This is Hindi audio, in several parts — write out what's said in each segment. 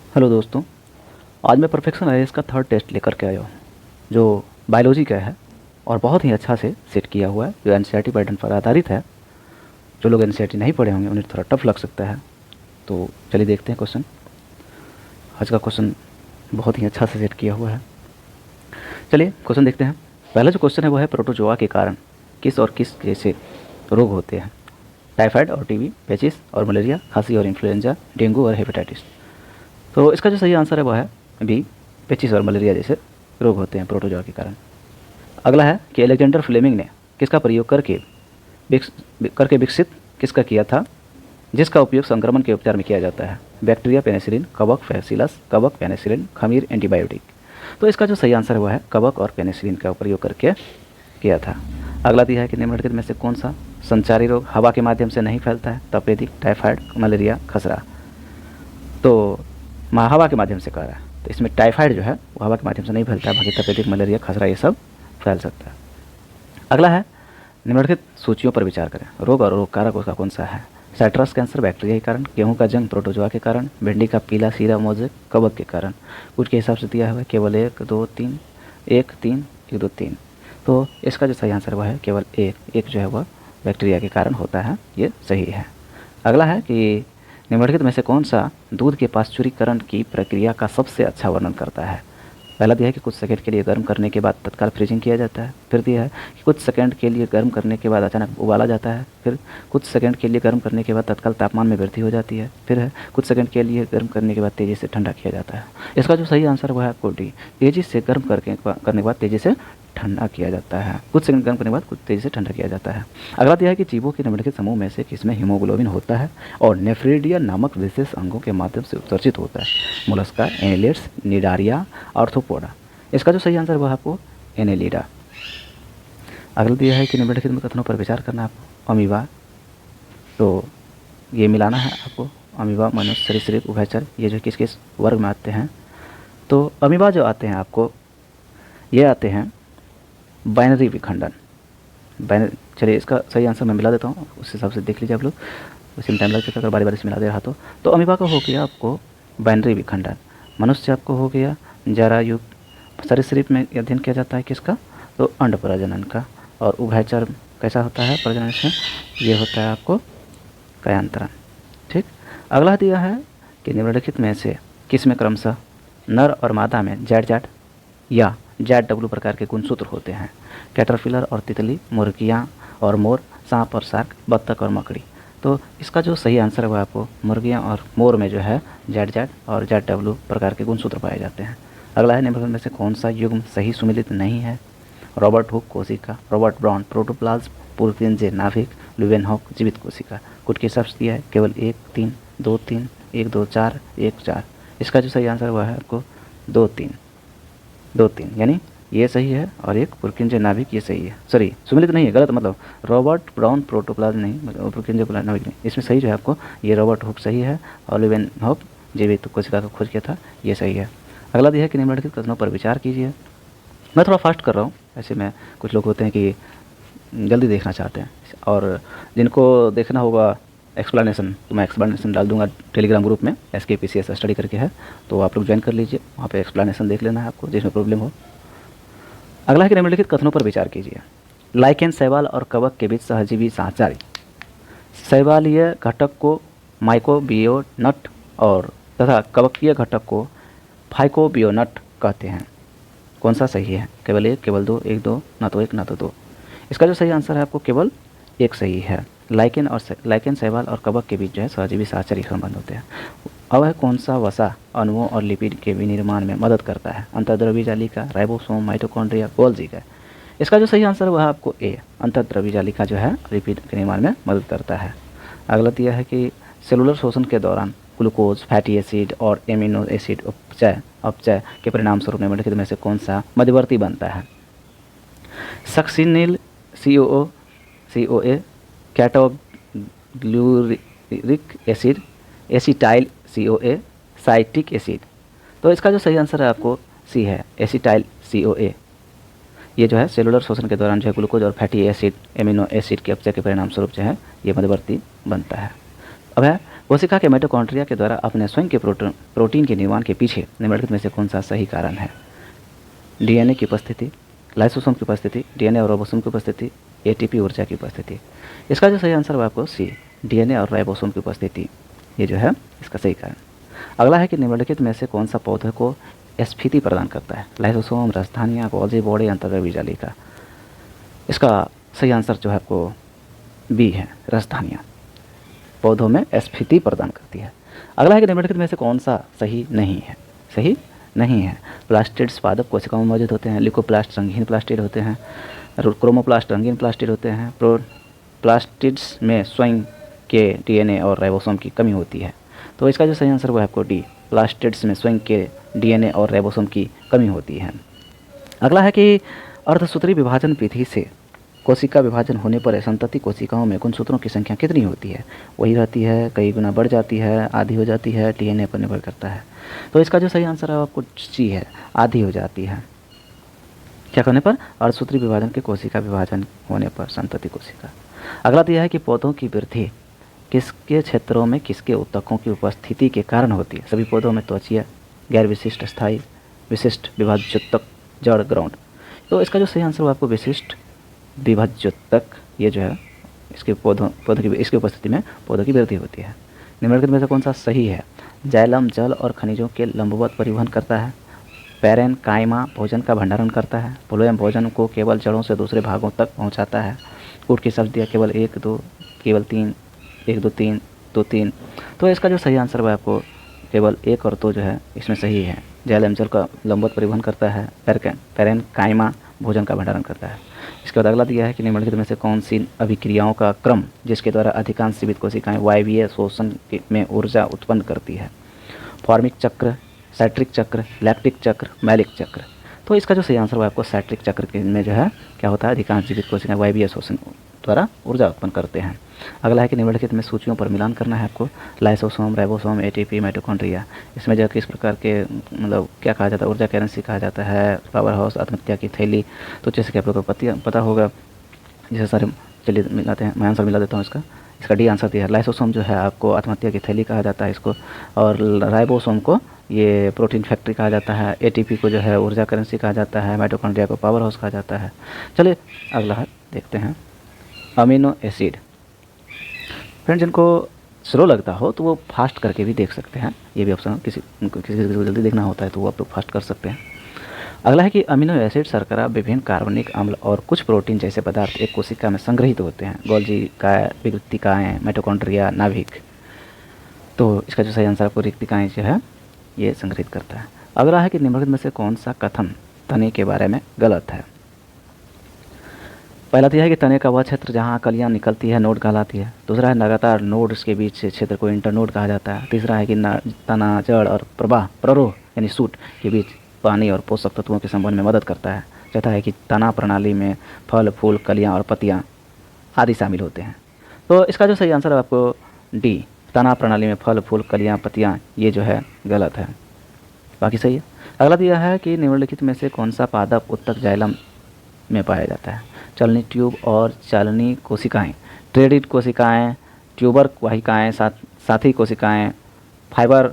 हेलो दोस्तों, आज मैं परफेक्शन आईएएस का थर्ड टेस्ट लेकर के आया हूँ जो बायोलॉजी का है और बहुत ही अच्छा से सेट किया हुआ है, जो एनसीईआरटी पैटर्न पर आधारित है। जो लोग एनसीईआरटी नहीं पढ़े होंगे उन्हें थोड़ा टफ लग सकता है। तो चलिए देखते हैं क्वेश्चन। आज का क्वेश्चन बहुत ही अच्छा से सेट किया हुआ है। चलिए क्वेश्चन देखते हैं। पहला जो क्वेश्चन है वो है प्रोटोजोआ के कारण किस और किस जैसे रोग होते हैं। टाइफाइड और टीबी, पेचिस और मलेरिया, खांसी और इन्फ्लुएंजा, डेंगू और हेपेटाइटिस। तो इसका जो सही आंसर है वो है बी, पेचिस और मलेरिया जैसे रोग होते हैं प्रोटोजोआ के कारण। अगला है कि अलेक्जेंडर फ्लेमिंग ने किसका प्रयोग करके विकसित किसका किया था, जिसका उपयोग संक्रमण के उपचार में किया जाता है। बैक्टीरिया पेनिसिलिन, कवक बैसिलस, कवक पेनिसिलिन, खमीर एंटीबायोटिक। तो इसका जो सही आंसर है वो है कवक और पेनिसिलिन का प्रयोग करके किया था। अगला दिया है कि निम्नलिखित में से कौन सा संचारी रोग हवा के माध्यम से नहीं फैलता है। तपेदिक, टाइफाइड, मलेरिया, खसरा। तो हवा के माध्यम से कह रहा है, तो इसमें टाइफाइड जो है वो हवा के माध्यम से नहीं फैलता है, बाकी तपेदिक, मलेरिया, खसरा ये सब फैल सकता है। अगला है निम्नलिखित सूचियों पर विचार करें। रोग और रोग कारक उसका कौन सा है। साइट्रस कैंसर बैक्टीरिया के कारण, गेहूं का जंग प्रोटोजोआ के कारण, भिंडी का पीला सीरा मोज़ेक कवक के कारण। कुछ के हिसाब से दिया हुआ है केवल 1 2 3 1 3 1 2 3। तो इसका जो सही आंसर हुआ है केवल एक जो है वह बैक्टीरिया के कारण होता है, ये सही है। अगला है कि निम्नलिखित में से कौन सा दूध के पाश्चुरीकरण की प्रक्रिया का सबसे अच्छा वर्णन करता है। पहला दिया है कि कुछ सेकंड के लिए गर्म करने के बाद तत्काल फ्रीजिंग किया जाता है। फिर दिया है कि कुछ सेकंड के लिए गर्म करने के बाद अचानक उबाला जाता है। फिर कुछ सेकंड के लिए गर्म करने के बाद तत्काल तापमान में वृद्धि हो जाती है। फिर है कुछ सेकंड के लिए गर्म करने के बाद तेज़ी से ठंडा किया जाता है। इसका जो सही आंसर वो है आपको डी, तेज़ी से गर्म करने के बाद तेज़ी से ठंडा किया जाता है। कुछ सेकंड गर्म करने के बाद कुछ तेज़ी से ठंडा किया जाता है। अगला दिया है कि जीवों के निम्नलिखित समूह में से किसमें हीमोग्लोबिन होता है और नेफ्रेडिया नामक विशेष अंगों के माध्यम से उत्सर्जित होता है। Mollusca, annelids, Cnidaria, arthropoda. इसका जो सही आंसर वह आपको एनेलिडा। अगला दिया है कि निम्नलिखित में कथनों पर विचार करना है आपको। अमीबा, तो ये मिलाना है आपको। अमीबा, मनुष्य, सरीसृप, उभयचर, ये जो किस किस वर्ग में आते हैं। तो अमीबा जो आते हैं आपको, ये आते हैं बाइनरी विखंडन। चलिए इसका सही आंसर मैं मिला देता हूँ, उस हिसाब से देख लीजिए आप लोग, उसी में टाइम लग जाता है अगर बारी बारी से मिला दे रहा तो अमीबा का हो गया आपको बाइनरी विखंडन। मनुष्य आपको हो गया जरायुक्त। सरीसृप में अध्ययन किया जाता है किसका, तो अंड प्रजनन का। और उभयचर कैसा होता है प्रजनन से, ये होता है आपको कायांतरण। ठीक। अगला दिया है कि निम्नलिखित में से किस में क्रमशः नर और मादा में जैड जैड या जैड डब्लू प्रकार के गुणसूत्र होते हैं। कैटरपिलर और तितली, मुर्गियाँ और मोर, सांप और शार्क, बत्तख और मकड़ी। तो इसका जो सही आंसर है वो आपको मुर्गियाँ और मोर में जो है जैड जैड और जैड डब्लू प्रकार के गुणसूत्र पाए जाते हैं। अगला है निम्नलिखित में से कौन सा युग्म सही सुमेलित नहीं है। रॉबर्ट हुक कोशिका, रॉबर्ट ब्राउन प्रोटोप्लाज्म, पुरकिंजे नाभिक, ल्यूवेनहॉक जीवित कोशिका। कुछ के हिसाब से दिया है केवल 1 3 2 3 1 2 4 1 4। इसका जो सही आंसर हुआ है आपको 2 3 यानी ये सही है और एक पुरकिंजे नाभिक ये सही है। सॉरी सुमेलित नहीं है, गलत, मतलब रॉबर्ट ब्राउन प्रोटोप्लाज्म नहीं, मतलब पुरकिंजे नाभिक नहीं। इसमें सही जो है आपको ये रॉबर्ट हुक सही है और ल्यूवेनहॉक जीवित कोशिका का खोज किया था, ये सही है। अगला दिया है कि निम्नलिखित कथनों पर विचार कीजिए। मैं थोड़ा फास्ट कर रहा हूँ, ऐसे में कुछ लोग होते हैं कि जल्दी देखना चाहते हैं और जिनको देखना होगा एक्सप्लेनेशन, तो मैं एक्सप्लेनेशन डाल दूंगा टेलीग्राम ग्रुप में, SKPCS स्टडी करके है, तो आप लोग ज्वाइन कर लीजिए, वहाँ पे एक्सप्लेनेशन देख लेना है आपको जिसमें प्रॉब्लम हो। अगला है कि निम्नलिखित कथनों पर विचार कीजिए। लाइकेन, शैवाल और कवक के बीच सहजीवी साझेदारी। शैवालीय घटक को माइकोबियोनट और तथा कवकीय घटक को फाइकोबियोनट कहते हैं। कौन सा सही है, केवल 1, केवल 2, 1 2, ना तो 1 ना तो 2। इसका जो सही आंसर है आपको केवल 1 सही है। लाइकेन, शैवाल और कवक के बीच जो है सहजीवी साहचर्य संबंध होते हैं। अब है कौन सा वसा अणुओं और लिपिड के विनिर्माण में मदद करता है। अंतर्द्रव्य जालिका, राइबोसोम, माइटोकॉन्ड्रिया, गोल्जी का। इसका जो सही आंसर वह आपको ए, अंतर्द्रव्य जालिका जो है लिपिड के निर्माण में मदद करता है। अगला दिया है कि सेलुलर शोषण के दौरान ग्लूकोज, फैटी एसिड और एमिनो एसिड अपचय के परिणाम स्वरूप निम्नलिखित में से कौन सा मध्यवर्ती बनता है। Succinyl COA, ketoglutaric acid, acetyl COA, citric acid. तो इसका जो सही आंसर है आपको सी है, एसिटाइल COA। ये जो है सेलुलर शोषण के दौरान जो है ग्लूकोज और फैटी एसिड एमिनो एसिड के अपचय के परिणाम स्वरूप जो है ये मध्यवर्ती बनता है। अब है कोशिका के माइटोकॉन्ड्रिया के द्वारा अपने स्वयं के प्रोटीन के निर्माण के पीछे निम्नलिखित में से कौन सा सही कारण है? डीएनए की उपस्थिति, लाइसोसोम की उपस्थिति, डीएनए और राइबोसोम की उपस्थिति, एटीपी ऊर्जा की उपस्थिति। इसका जो सही आंसर है आपको सी, डीएनए और राइबोसोम की उपस्थिति, ये जो है इसका सही कारण। अगला है कि निम्नलिखित में से कौन सा पौधे को स्फीति प्रदान करता है? लाइसोसोम, राजधानियाँ, गोल्जी बॉडी, अंतर्गत बीजालिका। इसका सही आंसर जो है आपको बी है, राजधानियाँ पौधों में स्फीति प्रदान करती है। अगला है कि निम्नलिखित में से कौन सा सही नहीं है? सही नहीं है। प्लास्टिड्स पादप कोशिकाओं में मौजूद होते हैं, लिकोप्लास्ट रंगीन प्लास्टिड होते हैं, क्रोमोप्लास्ट रंगीन प्लास्टिड होते हैं, प्लास्टिड्स में स्वयं के डीएनए और राइबोसोम की कमी होती है। तो इसका जो सही आंसर वो है आपको डी, प्लास्टिड्स में स्वयं के डीएनए और राइबोसोम की कमी होती है। अगला है कि अर्धसूत्री विभाजन विधि से कोशिका विभाजन होने पर संतति कोशिकाओं में गुणसूत्रों की संख्या कितनी होती है? वही रहती है, कई गुना बढ़ जाती है, आधी हो जाती है, डीएनए पर निर्भर करता है। तो इसका जो सही आंसर है आपको सी है, आधी हो जाती है। क्या करने पर? अर्धसूत्री विभाजन के कोशिका विभाजन होने पर संतति कोशिका। अगला तो यह है कि पौधों की वृद्धि किसके क्षेत्रों में किसके ऊतकों की उपस्थिति के कारण होती है? सभी पौधों में त्वचीय, गैर विशिष्ट, स्थायी, विशिष्ट, विभाज्योतक, जड़, ग्राउंड। तो इसका जो सही आंसर वो आपको विशिष्ट विभाज्योतक, ये जो है इसके पौधों की इसकी उपस्थिति में पौधों की वृद्धि होती है। निम्नलिखित में से कौन सा सही है? जाइलम जल और खनिजों के लंबवत परिवहन करता है, पैरेनकाइमा भोजन का भंडारण करता है, फ्लोएम भोजन को केवल जड़ों से दूसरे भागों तक पहुंचाता है, कूट की सब्जियाँ केवल 1 2 केवल 3 1 2 3 2 3। तो इसका जो सही आंसर है आपको केवल 1 और 2 जो है इसमें सही है। जाइलम जल का लंबवत परिवहन करता है, पैरेनकाइमा भोजन का भंडारण करता है। इसके बाद अगला दिया है कि निम्नलिखित में से कौन सी अभिक्रियाओं का क्रम जिसके द्वारा अधिकांश जीवित कोशिकाएं वायवीय शोषण में ऊर्जा उत्पन्न करती है? फॉर्मिक चक्र, साइट्रिक चक्र, लैक्टिक चक्र, मैलिक चक्र। तो इसका जो सही आंसर है आपको साइट्रिक चक्र के में जो है क्या होता है, अधिकांश जीवित कोशिकाएं वायवीय शोषण द्वारा ऊर्जा उत्पन्न करते हैं। अगला है कि निम्नलिखित में सूचियों पर मिलान करना है आपको। Lysosome, ribosome, ATP, mitochondria. इसमें जो किस प्रकार के मतलब क्या कहा जाता है, ऊर्जा करेंसी कहा जाता है, पावर हाउस, आत्महत्या की थैली। तो जैसे कि आप लोगों को पता होगा, जैसे सारे चलिए मिलाते हैं, मैं आंसर मिला देता हूँ इसका डी आंसर दिया है। लाइसोसोम जो है आपको आत्महत्या की थैली कहा जाता है इसको, और राइबोसोम को ये प्रोटीन फैक्ट्री कहा जाता है, एटीपी को जो है ऊर्जा करेंसी कहा जाता है, माइटोकॉन्ड्रिया को पावर हाउस कहा जाता है। चलिए अगला देखते हैं, अमीनो एसिड। फ्रेंड जिनको स्लो लगता हो तो वो फास्ट करके भी देख सकते हैं, ये भी ऑप्शन किसी को जल्दी देखना होता है तो वो आप लोग फास्ट कर सकते हैं। अगला है कि अमीनो एसिड, शर्करा, विभिन्न कार्बनिक अम्ल और कुछ प्रोटीन जैसे पदार्थ एक कोशिका में संग्रहित होते हैं। गोल्जी काय, रिक्तिकाएँ, माइटोकॉन्ड्रिया, नाभिक। तो इसका जो सही आंसर आपको रिक्तिकाएँ जो है ये संग्रहित करता है। अगला है कि निम्नलिखित में से कौन सा कथन तने के बारे में गलत है? पहला तो यह है कि तने का वह क्षेत्र जहाँ कलियाँ निकलती है नोड कहलाती है। दूसरा है लगातार नोड्स के बीच से क्षेत्र को इंटरनोड कहा जाता है। तीसरा है कि तना, जड़ और प्ररोह यानी सूट के बीच पानी और पोषक तत्वों के संबंध में मदद करता है। चौथा है कि तना प्रणाली में फल, फूल, कलियाँ और पत्तियाँ आदि शामिल होते हैं। तो इसका जो सही आंसर है आपको डी, तना प्रणाली में फल, फूल, कलियाँ, पत्तियाँ, ये जो है गलत है, बाकी सही है। अगला दिया है कि निम्नलिखित में से कौन सा पादप उत्तक जाइलम में पाया जाता है? चलनी ट्यूब और चलनी कोशिकाएं, ट्रेडिड कोशिकाएं, ट्यूबर वाहिकाएं, साथी कोशिकाएं, फाइबर,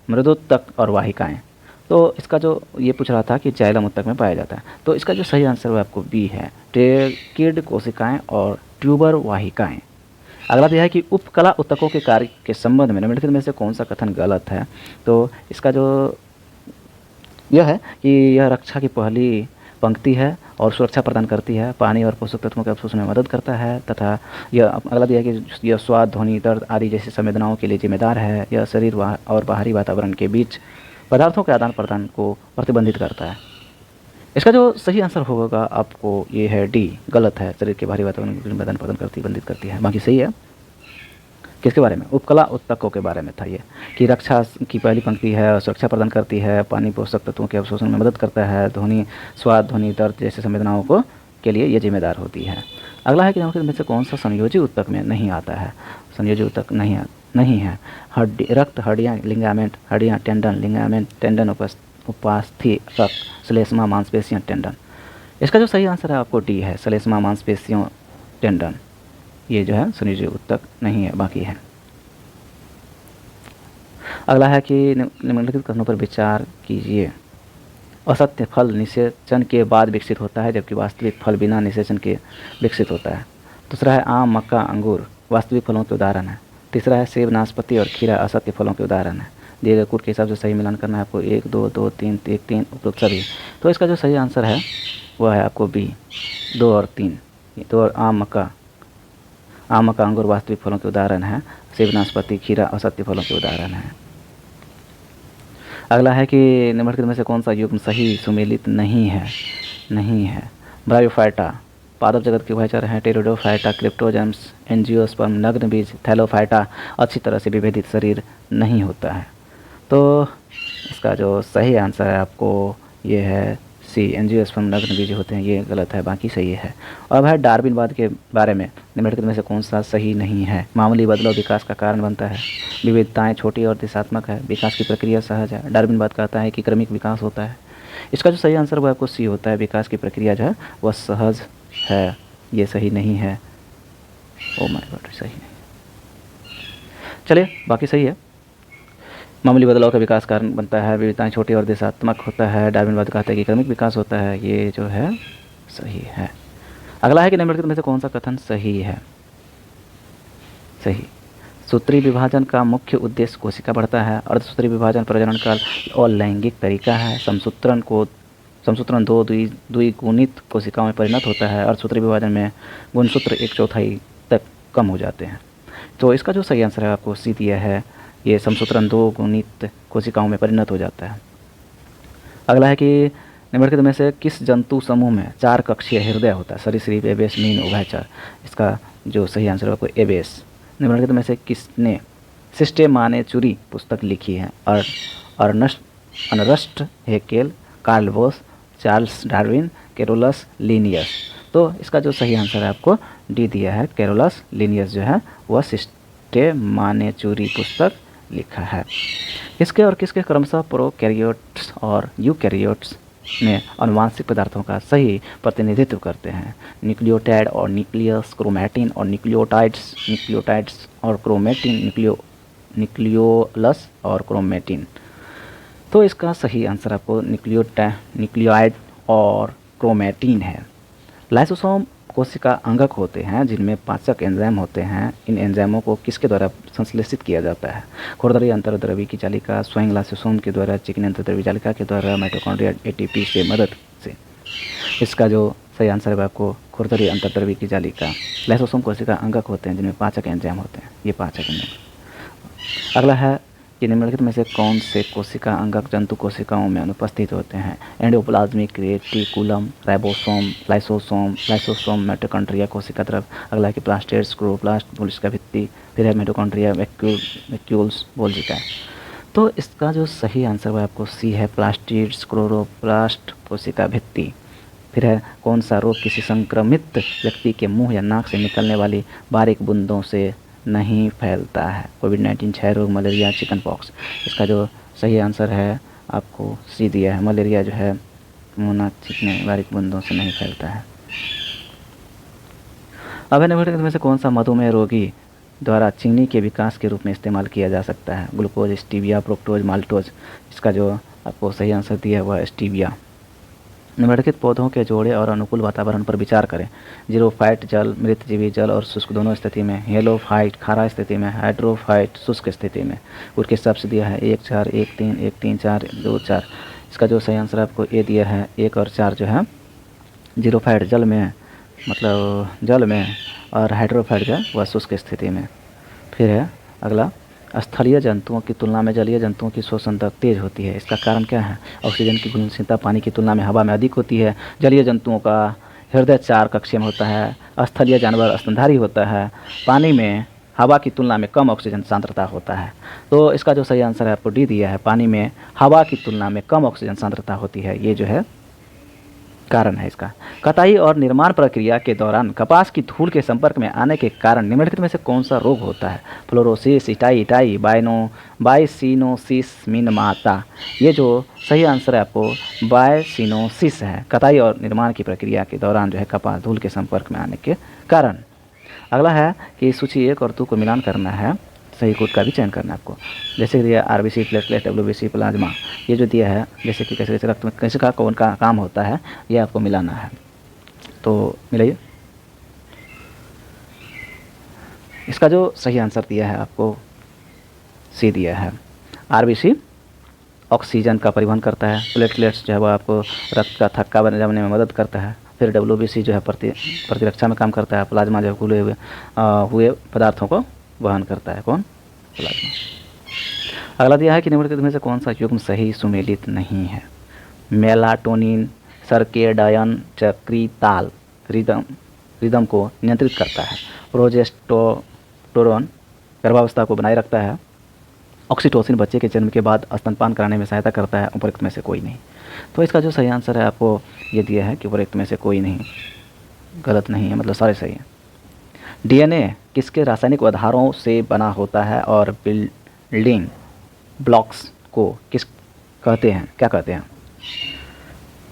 मृदुत्तक और वाहिकाएं। तो इसका जो ये पूछ रहा था कि जाइलम उत्तक में पाया जाता है, तो इसका जो सही आंसर है आपको बी है, ट्रेकिड कोशिकाएं और ट्यूबर वाहिकाएं। अगला यह है कि उपकला उत्तकों के कार्य के संबंध में निम्नलिखित में से कौन सा कथन गलत है? तो इसका जो यह है कि यह रक्षा की पहली पंक्ति है और सुरक्षा प्रदान करती है, पानी और पोषक तत्वों के अवशोषण में मदद करता है, तथा यह अगला दिया है कि यह स्वाद, ध्वनि, दर्द आदि जैसी संवेदनाओं के लिए जिम्मेदार है। यह शरीर और बाहरी वातावरण के बीच पदार्थों के आदान प्रदान को प्रतिबंधित करता है। इसका जो सही आंसर होगा आपको ये है डी, गलत है, शरीर के बाहरी वातावरण के आदान प्रदान प्रतिबंधित करती है, बाकी सही है। किसके बारे में? उपकला उत्तकों के बारे में था ये, कि रक्षा की पहली पंक्ति है, सुरक्षा प्रदान करती है, पानी पोषक तत्वों के अवशोषण में मदद करता है, ध्वनि, स्वाद, ध्वनि, दर्द जैसे संवेदनाओं को के लिए ये जिम्मेदार होती है। अगला है कि में से कौन सा संयोजी उत्तक में नहीं आता है? संयोजी उत्तक नहीं है। हड्डी, रक्त, हड्डियाँ, लिगामेंट, हड्डियाँ, टेंडन, लिगामेंट, टेंडन, उपास्थि, रक्त, श्लेष्मा, मांसपेशियाँ, टेंडन। इसका जो सही आंसर है आपको डी है, श्लेष्मा, मांसपेशियों, टेंडन, ये जो है संयोजी उत्तक नहीं है, बाकी है। अगला है कि निम्नलिखित कथनों पर विचार कीजिए। असत्य फल निषेचन के बाद विकसित होता है, जबकि वास्तविक फल बिना निषेचन के विकसित होता है। दूसरा है आम, मक्का, अंगूर वास्तविक फलों के उदाहरण है। तीसरा है सेब, नाशपाती और खीरा असत्य फलों के उदाहरण है। दिए गए कूट के हिसाब से सही मिलान करना है आपको 1 2 2 3 1 3 उपरोक्त सभी। तो इसका जो सही आंसर है वह है आपको बी 2 और 3। तो और आम, मक्का, अंगूर वास्तविक फलों के उदाहरण है। सेब, नाशपाती, खीरा असत्य फलों के उदाहरण है। अगला है कि निम्नलिखित में से कौन सा युग्म सही सुमेलित नहीं है। ब्रायोफाइटा पादप जगत के उभयचर हैं। टेरिडोफाइटा क्रिप्टोजम्स, एंजियोस्पर्म, नग्न बीज, थैलोफाइटा अच्छी तरह से विभेदित शरीर नहीं होता है। तो इसका जो सही आंसर है आपको ये है सी, एंजियोस्पर्म नग्न बीज होते हैं, ये गलत है, बाकी सही है। और अब है डार्विनवाद के बारे में, निम्नलिखित में से कौन सा सही नहीं है। मामूली बदलाव विकास का कारण बनता है। विविधताएं छोटी और दिशात्मक है। विकास की प्रक्रिया सहज है। डार्विनवाद कहता है कि क्रमिक विकास होता है। इसका जो सही आंसर वो आपको सी होता है, विकास की प्रक्रिया जो है वह सहज है। ये सही नहीं है। ओ माय गॉड, सही नहीं। चलिए बाकी सही है। मामूली बदलाव का विकास कारण बनता है। विविधताएं छोटी और दिशात्मक होता है। डार्विनवाद कहता है कि क्रमिक विकास होता है। ये जो है सही है। अगला है कि निम्नलिखित में से कौन सा कथन सही है। सही, सूत्री विभाजन का मुख्य उद्देश्य कोशिका बढ़ता है। अर्धसूत्री विभाजन प्रजनन का अलैंगिक तरीका है। समसूत्रण दो द्विगुणित कोशिकाओं में परिणत होता है। अर्धसूत्री विभाजन में गुणसूत्र 1/4 तक कम हो जाते हैं। तो इसका जो सही आंसर है आपको सी दिया है, ये समसूत्रण 2 गुणित कोशिकाओं में परिणत हो जाता है। अगला है कि निम्नलिखित में से किस जंतु समूह में 4 कक्षीय हृदय होता है। सरीसृप, एबेस, मीन, उभयचर। इसका जो सही आंसर है आपको एबेस। निम्नलिखित में से किसने सिस्टेमानेचुरी पुस्तक लिखी है। Ernst Haeckel, Karl Bose, Charles Darwin, Carolus Linnaeus. तो इसका जो सही आंसर है आपको डी दिया है, कैरोलस लिनियस जो है वह सिस्टेमानेचुरी पुस्तक लिखा है। किसके और किसके क्रमशः प्रोकैरियोट्स और यूकैरियोट्स में अनुवांशिक पदार्थों का सही प्रतिनिधित्व करते हैं। न्यूक्लियोटाइड और न्यूक्लियस, क्रोमैटिन और न्यूक्लियोटाइड्स और क्रोमैटिन, न्यूक्लियोलस और क्रोमैटिन। तो इसका सही आंसर आपको न्यूक्लियोटाइड और क्रोमैटिन है। लाइसोसोम कोशिका अंगक होते हैं जिनमें पाचक एंजाइम होते हैं। इन एंजाइमों को किसके द्वारा संश्लेषित किया जाता है। खुरदरी अंतर्द्रवी की जालिका, स्वयं लाइसोसोम के द्वारा, चिकनी अंतर्द्रवी जालिका के द्वारा, माइटोकॉन्ड्रिया एटीपी से मदद से। इसका जो सही आंसर है आपको खुरदरी अंतर्द्रवी की जालिका। लाइसोसोम कोशिका अंगक होते हैं जिनमें पाचक एंजाइम होते हैं, ये पाचक एंजाइम। अगला है कि निम्नलिखित में से कौन से कोशिका अंगक जंतु कोशिकाओं में अनुपस्थित होते हैं। एंडोप्लाज्मिक रेटिकुलम, लाइसोसोम, माइटोकॉन्ड्रिया कोशिका द्रव। अगला है कि प्लास्टिड्स, क्लोरोप्लास्ट कोशिका भित्ति। फिर है माइटोकॉन्ड्रिया, वैक्यूल्स, बोल्जिका। तो इसका जो सही आंसर है आपको सी है, प्लास्टिड्स, क्लोरोप्लास्ट कोशिका भित्ति। फिर है कौन सा रोग किसी संक्रमित व्यक्ति के मुंह या नाक से निकलने वाली बारीक बूंदों से नहीं फैलता है। कोविड-19, क्षय रोग, मलेरिया, चिकन पॉक्स। इसका जो सही आंसर है आपको सी दिया है, मलेरिया जो है मुंह नाक छिपने बारीक बूंदों से नहीं फैलता है। अब निम्नलिखित में से कौन सा मधुमेह रोगी द्वारा चीनी के विकास के रूप में इस्तेमाल किया जा सकता है। Glucose, stevia, fructose, maltose. इसका जो आपको सही आंसर दिया है वह स्टीविया। निम्नलिखित पौधों के जोड़े और अनुकूल वातावरण पर विचार करें। जीरोफाइट जल, मृतजीवी जल और शुष्क दोनों स्थिति में। हेलोफाइट खारा स्थिति में, हाइड्रोफाइट शुष्क स्थिति में। उनके हिसाब से दिया है 1 4 1 3 1 3 4 2 4। इसका जो सही आंसर आपको ए दिया है, 1 और 4 जो है जीरोफाइट जल में, मतलब जल में, और हाइड्रोफाइट जो है वह शुष्क स्थिति में। फिर है अगला, स्थलीय जंतुओं की तुलना में जलीय जंतुओं की श्वसन दर तेज होती है। इसका कारण क्या है। ऑक्सीजन की घुलनशीलता पानी की तुलना में हवा में अधिक होती है। जलीय जंतुओं का हृदय 4 कक्षीय में होता है। स्थलीय जानवर स्तनधारी होता है। पानी में हवा की तुलना में कम ऑक्सीजन सांद्रता होता है। तो इसका जो सही आंसर है आपको डी दिया है, पानी में हवा की तुलना में कम ऑक्सीजन सांद्रता होती है। ये जो है कारण है इसका। कटाई और निर्माण प्रक्रिया के दौरान कपास की धूल के संपर्क में आने के कारण निम्नलिखित में से कौन सा रोग होता है। Fluorosis, itai, byssinosis, Minamata. ये जो सही आंसर है आपको बायसिनोसिस है, कटाई और निर्माण की प्रक्रिया के दौरान जो है कपास धूल के संपर्क में आने के कारण। अगला है कि सूची 1 और 2 को मिलान करना है। सही कोड का भी चयन करना है आपको। जैसे कि दिया आरबीसी प्लेटलेट डब्ल्यूबीसी प्लाज्मा, ये जो दिया है जैसे कि कैसे कैसे रक्त में कैसे का कौन का काम होता है ये आपको मिलाना है। तो मिलाइए। इसका जो सही आंसर दिया है आपको सी दिया है। आरबीसी ऑक्सीजन का परिवहन करता है, प्लेटलेट्स जो है वो आपको रक्त का थक्का बनाने में मदद करता है, फिर डब्ल्यूबीसी जो है प्रतिरक्षा में काम करता है, प्लाज्मा जो है घुले हुए पदार्थों को वहन करता है। कौन? प्लाज्मा। अगला दिया है कि निम्नलिखित में से कौन सा युग्म सही सुमेलित नहीं है? मेलाटोनिन सर्केडायन चक्री ताल रिदम को नियंत्रित करता है, प्रोजेस्टेरोन गर्भावस्था को बनाए रखता है, ऑक्सीटोसिन बच्चे के जन्म के बाद स्तनपान कराने में सहायता करता है, उपरोक्त में से कोई नहीं। तो इसका जो सही आंसर है आपको ये दिया है कि उपरोक्त में से कोई नहीं, गलत नहीं है, मतलब सारे सही हैं। डीएनए किसके रासायनिक आधारों से बना होता है और बिल्डिंग ब्लॉक्स को किस कहते हैं, क्या कहते हैं?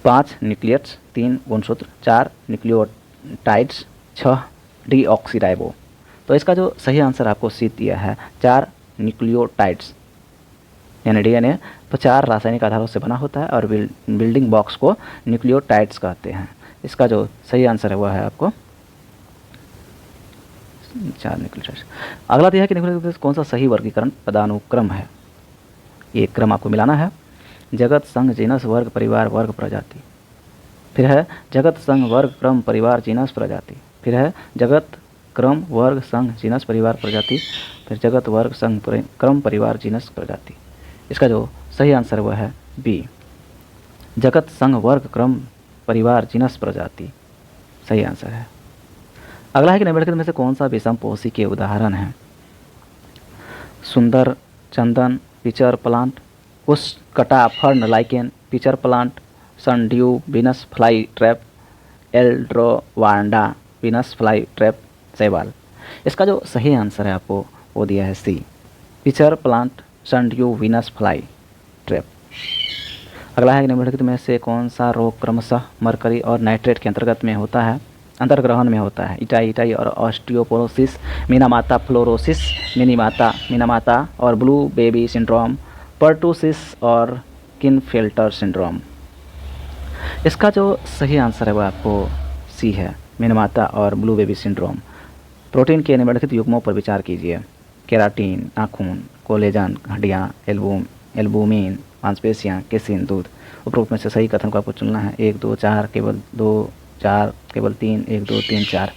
5 न्यूक्लियट्स, 3 गुणसूत्र, 4 न्यूक्लियोटाइड्स, 6 डीऑक्सीराइबो। तो इसका जो सही आंसर आपको सी दिया है 4 न्यूक्लियोटाइड्स, यानी डीएनए तो 4 रासायनिक आधारों से बना होता है और बिल्डिंग बॉक्स को न्यूक्लियोटाइड्स कहते हैं। इसका जो सही आंसर है वह है आपको 4 न्यूक्लियोटाइड्स। अगला दिया है कि निम्नलिखित में से कौन सा सही वर्गीकरण पदानुक्रम है? ये क्रम आपको मिलाना है। जगत संघ जीनस वर्ग परिवार वर्ग प्रजाति, फिर है जगत संघ वर्ग क्रम परिवार जीनस प्रजाति, फिर है जगत क्रम वर्ग संघ जीनस परिवार प्रजाति, फिर जगत वर्ग संघ क्रम परिवार जीनस प्रजाति। इसका जो सही आंसर वह है बी, जगत संघ वर्ग क्रम परिवार जीनस प्रजाति सही आंसर है। अगला है कि निम्नलिखित में से कौन सा विषमपोषी के उदाहरण है? सुंदर चंदन, पिचर प्लांट, उष्कटा fern lichen, pitcher plant, sundew Venus fly trap, aldrovanda Venus fly trap शैवाल। इसका जो सही आंसर है आपको वो दिया है C, pitcher plant sundew Venus fly trap. अगला है कि निम्नलिखित में से कौन सा रोग क्रमशः मरकरी और नाइट्रेट के अंतर्गत में होता है, अंतर्ग्रहण में होता है? इटाई और ऑस्टियोपोरोसिस, मीनामाता फ्लोरोसिस, मीनामाता और ब्लू बेबी सिंड्रोम, पर्टूसिस और किनफेल्टर सिंड्रोम। इसका जो सही आंसर है वह आपको सी है, मीनामाता और ब्लू बेबी सिंड्रोम। प्रोटीन के निम्नलिखित युग्मों पर विचार कीजिए। केराटिन नाखून, कोलेजन हड्डियाँ, एल्बुमिन मांसपेशियाँ, केसिन दूध। उपरोक्त में से सही कथन को आपको चुनना है। 1 2 4 केवल 2 4 केवल 3 1 2 3 4।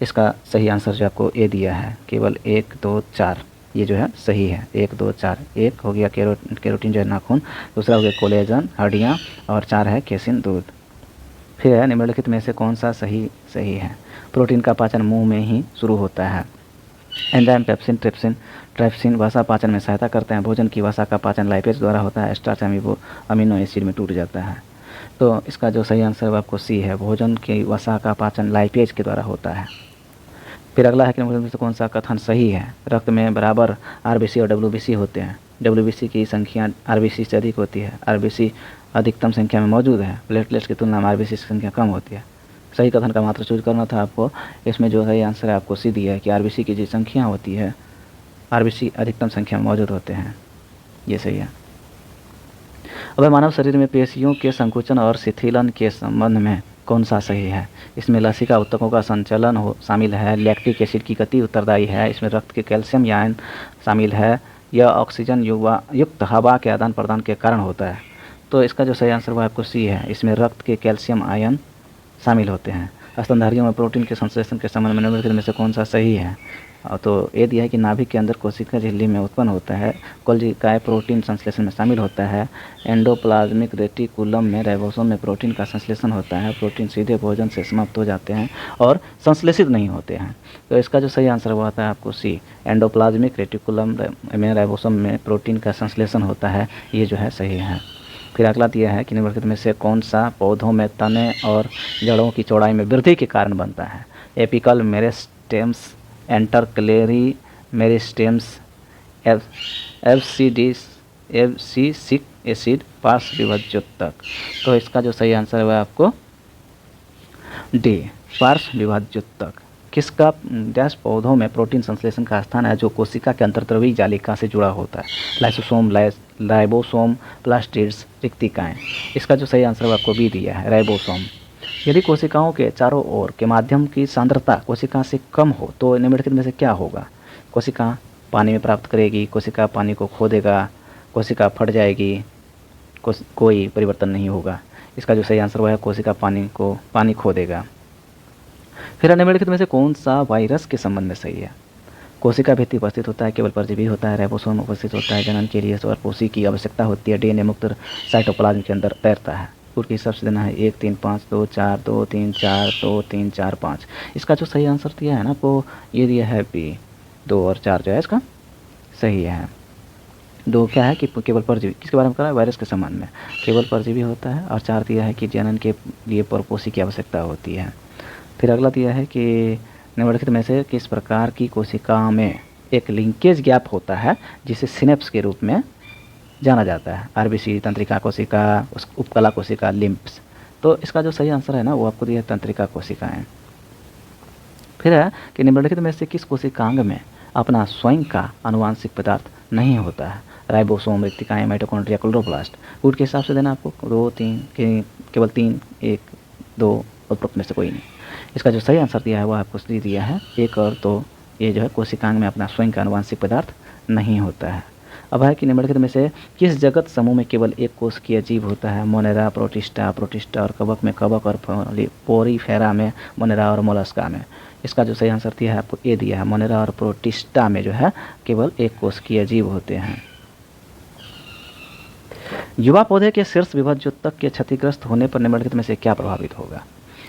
इसका सही आंसर जो आपको ए दिया है केवल 1 2 4, ये जो है सही है 1 2 4। 1 हो गया केरोटिन जो है नाखून, दूसरा हो गया कोलेजन हड्डियाँ और 4 है केसिन दूध। फिर है निम्नलिखित में से कौन सा सही है? प्रोटीन का पाचन मुंह में ही शुरू होता है। एंजाइम पेप्सिन ट्रिप्सिन वसा पाचन में सहायता करते हैं। भोजन की वसा का पाचन लाइपेज द्वारा होता है। स्टार्च अमीनो एसिड में टूट जाता है। तो इसका जो सही आंसर है आपको सी है, भोजन की वसा का पाचन लाइपेज के द्वारा होता है। फिर अगला है कि निम्नलिखित में से कौन सा कथन सही है? रक्त में बराबर आरबीसी और डब्ल्यूबीसी होते हैं। डब्ल्यूबीसी की संख्या आरबीसी से अधिक होती है। आरबीसी अधिकतम संख्या में मौजूद है। प्लेटलेट्स की तुलना में आरबीसी की संख्या कम होती है। सही कथन का मात्र चूज करना था आपको। इसमें जो सही आंसर है आपको सी दिया है कि आरबीसी की जो संख्या होती है, आरबीसी अधिकतम संख्या में मौजूद होते हैं, ये सही है। अब मानव शरीर में पेशियों के संकुचन और शिथिलन के संबंध में कौन सा सही है? इसमें लसिका उत्तकों का संचलन शामिल है। लैक्टिक एसिड की गति उत्तरदायी है। इसमें रक्त के कैल्शियम आयन शामिल है। यह ऑक्सीजन युक्त हवा के आदान प्रदान के कारण होता है। तो इसका जो सही आंसर वो आपको सी है, इसमें रक्त के कैल्शियम आयन शामिल होते हैं। स्तनधारियों में प्रोटीन के संश्लेषण के संबंध में निम्नलिखित में से कौन सा सही है? तो ये दिया है कि नाभिक के अंदर कोशिका झिल्ली में उत्पन्न होता है। कोशिकाएं प्रोटीन संश्लेषण में शामिल होता है। एंडोप्लाज्मिक रेटिकुलम में राइबोसोम में प्रोटीन का संश्लेषण होता है। प्रोटीन सीधे भोजन से समाप्त हो जाते हैं और संश्लेषित नहीं होते हैं। तो इसका जो सही आंसर हुआ था आपको सी, एंडोप्लाज्मिक रेटिकुलम में राइबोसोम में प्रोटीन का संश्लेषण होता है, ये जो है सही है। फिर अगला दिया है कि निम्नलिखित में से कौन सा पौधों में तने और जड़ों की चौड़ाई में वृद्धि के कारण बनता है? Apical meristems, intercalary meristems, abscisic acid, पार्श्व विभाज्योतक। तो इसका जो सही आंसर है वह आपको डी, पार्श्व विभाज्योतक। किसका डैश पौधों में प्रोटीन संश्लेषण का स्थान है जो कोशिका के अंतर्द्रव्यी जालिका से जुड़ा होता है? लाइसोसोम, राइबोसोम, प्लास्टिड्स, रिक्तिकाएँ। इसका जो सही आंसर आपको बी दिया है, राइबोसोम। यदि कोशिकाओं के चारों ओर के माध्यम की सांद्रता कोशिका से कम हो तो निम्नलिखित में से क्या होगा? कोशिका पानी में प्राप्त करेगी, कोशिका पानी को खो देगा, कोशिका फट जाएगी, कोई परिवर्तन नहीं होगा। इसका जो सही आंसर हुआ है कोशिका पानी खो देगा। फिर निम्नलिखित में से कौन सा वायरस के संबंध में सही है? कोशिका भित्ति उपस्थित होता है, केवल परजीवी होता है, राइबोसोम उपस्थित होता है, जनन के लिए स्वरपोषी की आवश्यकता होती है, डीएनए मुक्त साइटोप्लाज्म के अंदर तैरता है। पूर्व के हिसाब से देना है 1 3 5 2 4 2 3 4 2 3 4 5। इसका जो सही आंसर दिया है ना आपको ये दिया है बी, 2 और 4 जो है इसका सही है। 2 क्या है कि केवल परजीवी, किसके बारे में करा है? वायरस के संबंध में केवल परजीवी होता है, और 4 दिया है कि जनन के लिए परपोषी की आवश्यकता होती है। फिर अगला दिया है कि निम्नलिखित में से किस प्रकार की कोशिका में एक लिंकेज गैप होता है जिसे सिनेप्स के रूप में जाना जाता है? आरबीसी, तंत्रिका कोशिका, उपकला कोशिका, लिम्फ्स। तो इसका जो सही आंसर है ना वो आपको दिया है तंत्रिका कोशिकाएं। फिर है कि निम्नलिखित में से किस कोशिकांग में अपना स्वयं का आनुवांशिक पदार्थ नहीं होता है? राइबोसोम, रिक्तिकाएं, माइटोकॉन्ड्रिया, क्लोरोप्लास्ट। रूट के हिसाब से देना आपको 2 3 केवल 3 1 2 उपरोक्त में से कोई नहीं। इसका जो सही आंसर दिया है वह आपको सही दिया है 1 और 2। ये जो है कोशिकांग में अपना स्वयं का आनुवांशिक पदार्थ नहीं होता है। अब है कि निम्नलिखित में से किस जगत समूह में केवल एक कोशिकीय जीव होता है? मोनेरा, प्रोटिस्टा और कवक में कवक, और पोरीफेरा में मोनेरा और मोलस्का में। इसका जो सही आंसर दिया है आपको ए दिया है, मोनेरा और प्रोटिस्टा में जो है केवल एक कोशिकीय जीव होते हैं। युवा पौधे के शीर्ष विभज्योतक के क्षतिग्रस्त होने पर निम्नलिखित में से क्या प्रभावित होगा?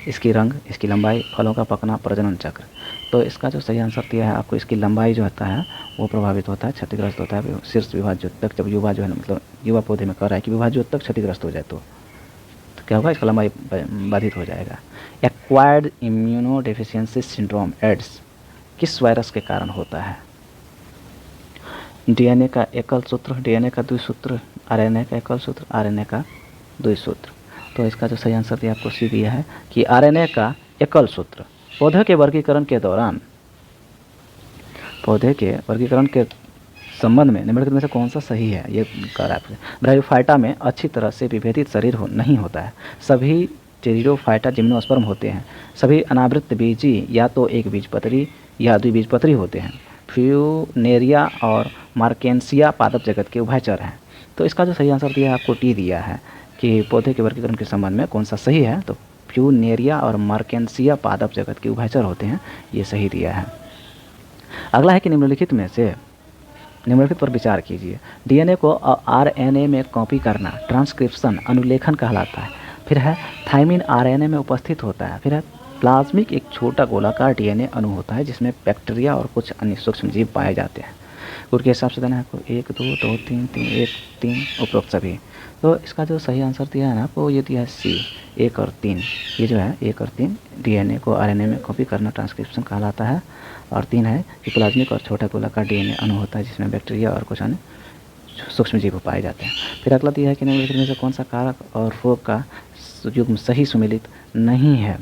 इसकी रंग, इसकी लंबाई, फलों का पकना, प्रजनन चक्र। तो इसका जो सही आंसर दिया है आपको इसकी लंबाई जो होता है वो प्रभावित होता है, क्षतिग्रस्त होता है शीर्ष विभाज्योतक। जब युवा जो है मतलब युवा पौधे में कर रहा है कि विभाज्योतक क्षतिग्रस्त हो जाए तो क्या होगा? इसका लंबाई बाधित हो जाएगा। Acquired immuno deficiency syndrome AIDS किस वायरस के कारण होता है? डीएनए का एकल सूत्र, डीएनए का द्विसूत्र, आरएनए का एकल सूत्र, आरएनए का द्विसूत्र। तो इसका जो सही आंसर दिया आपको सी दिया है कि आरएनए का एकल सूत्र। पौधे के वर्गीकरण के दौरान, पौधे के वर्गीकरण के संबंध में निम्नलिखित में से कौन सा सही है? ये कह रहा है ब्रायोफाइटा में अच्छी तरह से विभेदित शरीर नहीं होता है। सभी टेरिडोफाइटा जिम्नोस्पर्म होते हैं। सभी अनावृत बीजी या तो एक बीजपत्री या द्विबीजपत्री होते हैं। फ्यूनेरिया और मार्केंसिया पादप जगत के उभयचर हैं। तो इसका जो सही आंसर दिया है आपको टी दिया है कि पौधे के वर्गीकरण के संबंध में कौन सा सही है? तो फ्यूनेरिया और मार्केंसिया पादप जगत के उभयचर होते हैं, ये सही दिया है। अगला है कि निम्नलिखित में से निम्नलिखित पर विचार कीजिए। डीएनए को आरएनए में कॉपी करना ट्रांसक्रिप्शन अनुलेखन कहलाता है। फिर है थाइमिन आरएनए में उपस्थित होता है। फिर है प्लाज्मिक एक छोटा गोलाकार डीएनए अणु होता है जिसमें बैक्टीरिया और कुछ अन्य सूक्ष्म जीव पाए जाते हैं। गुण के हिसाब से देना है आपको 1 2 2 3 3 1 3 उपरोक्त सभी। तो इसका जो सही आंसर दिया है ना आपको ये दिया है सी, 1 और 3। ये जो है 1 और 3 डीएनए को आरएनए में कॉपी करना ट्रांसक्रिप्शन कहलाता है। और 3 है कि प्लाज्मिक और छोटा गोलाकार डीएनए अणु होता है जिसमें बैक्टीरिया और कुछ अन्य सूक्ष्म जीव पाए जाते हैं। फिर अगला दिया है कि निम्नलिखित में से कौन सा कारक और रोग का युग्म सही सुमेलित नहीं है?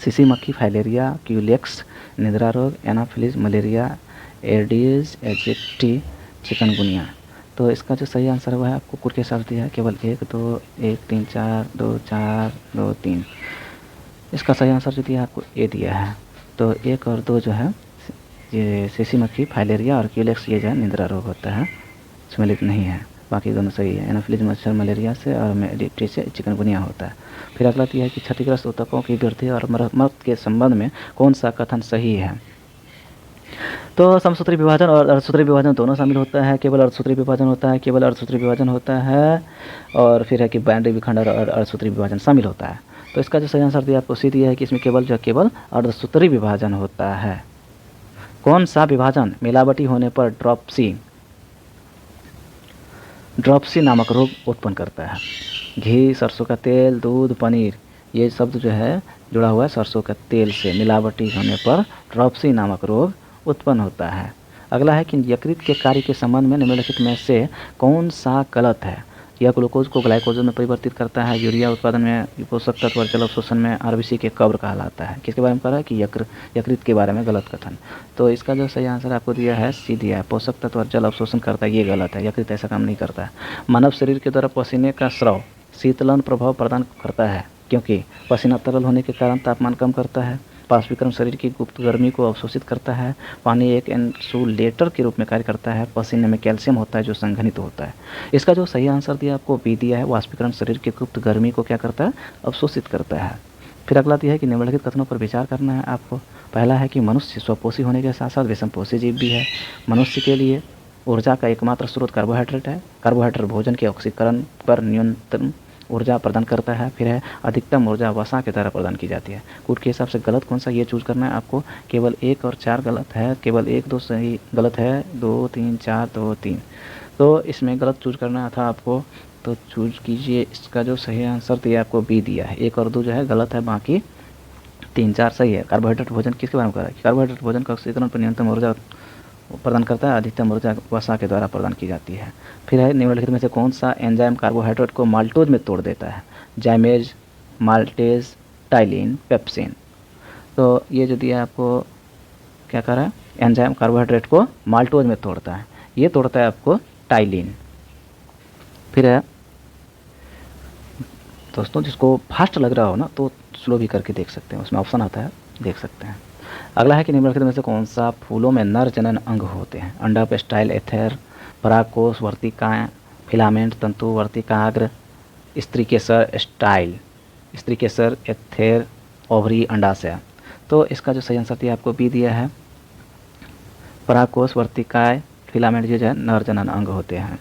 सीसी मक्खी, फाइलेरिया, क्यूलेक्स, निद्रा रोग, Anopheles, malaria, Aedes aegypti, chikungunya. तो इसका जो सही आंसर हुआ है आपको कुर के हिसाब से दिया है केवल 1 2 1 3 4 2 4 2 3। इसका सही आंसर जो दिया है आपको ए दिया है। तो 1 और 2 जो है ये सीसी मक्खी, फाइलेरिया और क्यूलेक्स ये जो है निद्रा रोग होता है, सम्मिलित नहीं है। बाकी दोनों सही है। एनाफिलिस मच्छर मलेरिया से और एडिप्टी से चिकनगुनिया होता है। फिर अगला दिया है कि क्षतिग्रस्त ऊतकों की वृद्धि और मरम्मत के संबंध में कौन सा कथन सही है? तो समसूत्री विभाजन और अर्धसूत्री विभाजन दोनों शामिल होता है, केवल अर्धसूत्री विभाजन होता है, केवल अर्धसूत्री विभाजन होता है। और फिर है कि बाइनरी विखंडन और अर्धसूत्री विभाजन शामिल होता है। तो इसका जो सही आंसर दिया आपको सी दिया है कि इसमें केवल अर्धसूत्री विभाजन होता है। कौन सा विभाजन मिलावटी होने पर ड्रॉप्सी नामक रोग उत्पन्न करता है? घी, सरसों का तेल, दूध, पनीर, ये शब्द जो है जुड़ा हुआ है सरसों का तेल से। मिलावटी होने पर ड्रॉप्सी नामक रोग उत्पन्न होता है। अगला है कि यकृत के कार्य के संबंध में निम्नलिखित में से कौन सा गलत है? यह ग्लूकोज को ग्लाइकोज में परिवर्तित करता है। यूरिया उत्पादन में पोषक तत्व और जल अवशोषण में आरबीसी के कब्र कहलाता है। किसके बारे में कह रहा है कि यकृत के बारे में गलत कथन। तो इसका जो सही आंसर आपको दिया है सी दिया है, पोषक तत्व और जल अवशोषण करता है, ये गलत है। यकृत ऐसा काम नहीं करता है। मानव शरीर के द्वारा पसीने का स्राव शीतलन प्रभाव प्रदान करता है, क्योंकि पसीना तरल होने के कारण तापमान कम करता है। बाष्पीकरण शरीर की गुप्त गर्मी को अवशोषित करता है। पानी एक इंसुलेटर के रूप में कार्य करता है। पसीने में कैल्शियम होता है जो संघनित होता है। इसका जो सही आंसर दिया आपको बी दिया है, बाष्पीकरण शरीर की गुप्त गर्मी को क्या करता है, अवशोषित करता है। फिर अगला दिया है कि निम्नलिखित कथनों पर विचार करना है आपको। पहला है कि मनुष्य स्वपोषी होने के साथ साथ विषमपोषी जीव भी है। मनुष्य के लिए ऊर्जा का एकमात्र स्रोत कार्बोहाइड्रेट है। कार्बोहाइड्रेट भोजन के ऑक्सीकरण पर न्यूनतम ऊर्जा प्रदान करता है। फिर है अधिकतम ऊर्जा वसा के द्वारा प्रदान की जाती है। कूट के हिसाब से गलत कौन सा, ये चूज करना है आपको। केवल 1 और 4 गलत है, केवल 1 2 सही गलत है, 2 3 4 2 3। तो इसमें गलत चूज करना था आपको, तो चूज कीजिए। इसका जो सही आंसर दिया आपको बी दिया है। 1 और 2 जो है गलत है, बाकी 3 4 सही है। कार्बोहाइड्रेट भोजन किसके बारे में कह रहा है? कार्बोहाइड्रेट भोजन का ऑक्सीकरण पर न्यूनतम ऊर्जा प्रदान करता है, अधिकतम ऊर्जा वसा के द्वारा प्रदान की जाती है। फिर है निम्नलिखित में से कौन सा एंजाइम कार्बोहाइड्रेट को माल्टोज में तोड़ देता है? जाइमेज, माल्टेज, टाइलिन, पेप्सिन। तो ये जो दिया आपको क्या कर रहा है, एंजाइम कार्बोहाइड्रेट को माल्टोज में तोड़ता है, ये तोड़ता है आपको टाइलिन। फिर है दोस्तों, जिसको फास्ट लग रहा हो ना तो स्लो भी करके देख सकते हैं, उसमें ऑप्शन आता है, देख सकते हैं। अगला है कि निम्नलिखित में से कौन सा फूलों में नर जनन अंग होते हैं? अंडक, स्टाइल, एथेर, परागकोश, वर्तिका, फिलामेंट, तंतु, वर्तिकाग्र, स्त्री केसर, स्टाइल, स्त्री केसर, एथेर, ओवरी, अंडाशय। तो इसका जो सही आंसर दिया आपको बी दिया है। परागकोश, वर्तिकाएँ, फिलामेंट जो है नर जनन अंग होते हैं।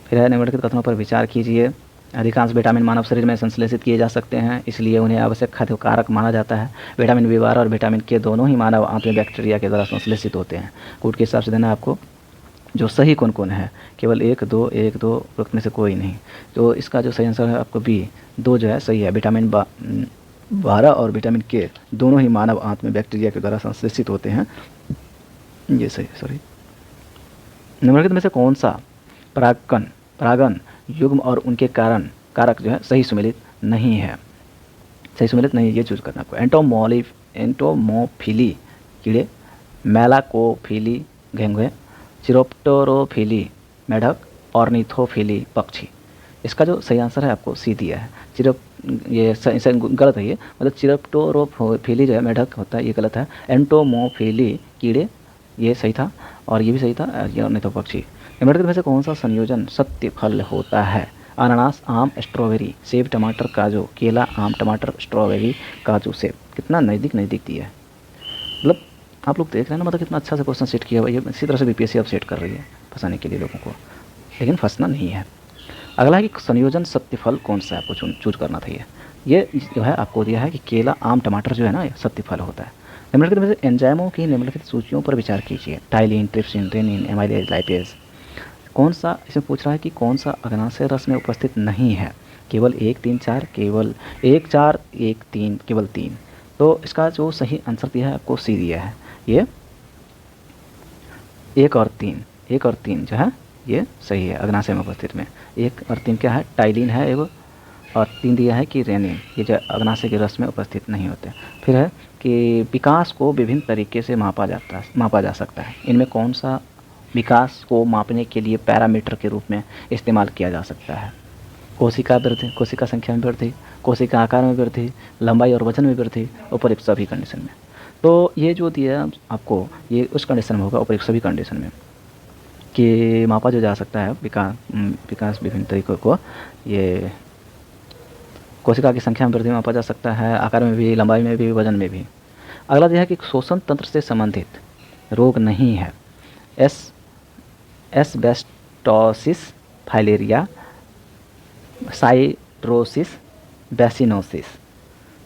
फिर है निम्नलिखित कथनों पर विचार कीजिए। अधिकांश विटामिन मानव शरीर में संश्लेषित किए जा सकते हैं, इसलिए उन्हें आवश्यक खाद्य कारक माना जाता है। विटामिन बी12 और विटामिन के दोनों ही मानव आंत में बैक्टीरिया के द्वारा संश्लेषित होते हैं। कूट के हिसाब से देना आपको जो सही कौन कौन है, केवल 1 2 1 2 में से कोई नहीं। तो इसका जो सही आंसर है आपको बी 2 जो है सही है। विटामिन 12 और विटामिन के दोनों ही मानव आंत में बैक्टीरिया के द्वारा संश्लेषित होते हैं, ये सही। सॉरी, निम्नलिखित में से कौन सा परागन युग्म और उनके कारक जो है सही सुमेलित नहीं है? सही सुमेलित नहीं, ये चूज करना आपको। एंटोमोफिली कीड़े, मेलाकोफिली घेंघे, चिरोप्टेरोफिली मेढक, ऑर्निथोफिली पक्षी। इसका जो सही आंसर है आपको सी दिया है। ये गलत है, ये मतलब चिरोप्टेरोफिली जो है मेढक होता है, ये गलत है। एंटोमोफिली कीड़े ये सही था, और ये भी सही था, ये ऑर्निथो पक्षी। निम्नलिखित में से कौन सा संयोजन सत्य फल होता है? अनानास, आम, स्ट्रॉबेरी, सेब, टमाटर, काजू, केला, आम, टमाटर, स्ट्रॉबेरी, काजू, सेब। कितना नज़दीक दी है, मतलब आप लोग देख रहे हैं ना, मतलब कितना अच्छा से क्वेश्चन सेट किया हुआ है। इसी तरह से बीपीएससी अब सेट कर रही है फंसाने के लिए लोगों को, लेकिन फंसना नहीं है। अगला है कि संयोजन सत्य फल कौन सा है, आपको चूज करना था। ये जो है आपको दिया है कि केला, आम, टमाटर जो है ना, सत्य फल होता है। निम्नलिखित में से एंजाइमों की निम्नलिखित सूचियों पर विचार कीजिए। Ptyalin, trypsin, rennin, amylase, lipase. कौन सा, इसमें पूछ रहा है कि कौन सा अग्नाशय रस में उपस्थित नहीं है? केवल 1 3 4, केवल 1 4 1 3, केवल 3। तो इसका जो सही आंसर दिया है आपको सी दिया है। ये 1 और 3 जो है ये सही है अग्नाशय में उपस्थित में। 1 और 3 क्या है, टाइलिन है एगो, और 3 दिया है कि रेनिन, ये जो अग्नाशय के रस में उपस्थित नहीं होते। फिर है कि विकास को विभिन्न तरीके से मापा जा सकता है। इनमें कौन सा विकास को मापने के लिए पैरामीटर के रूप में इस्तेमाल किया जा सकता है? कोशिका वृद्धि, कोशिका संख्या में वृद्धि, कोशिका आकार में वृद्धि, लंबाई और वजन में वृद्धि, उपयुक्त सभी कंडीशन में। तो ये जो दिया आपको, ये उस कंडीशन में होगा, उपयुक्त सभी कंडीशन में कि मापा जो जा सकता है विकास विभिन्न तरीकों को। ये कोशिका की संख्या में वृद्धि मापा जा सकता है, आकार में भी, लंबाई में भी, वजन में भी। अगला यह है कि श्वसन तंत्र से संबंधित रोग नहीं है। Asbestosis, filaria, cirrhosis, byssinosis.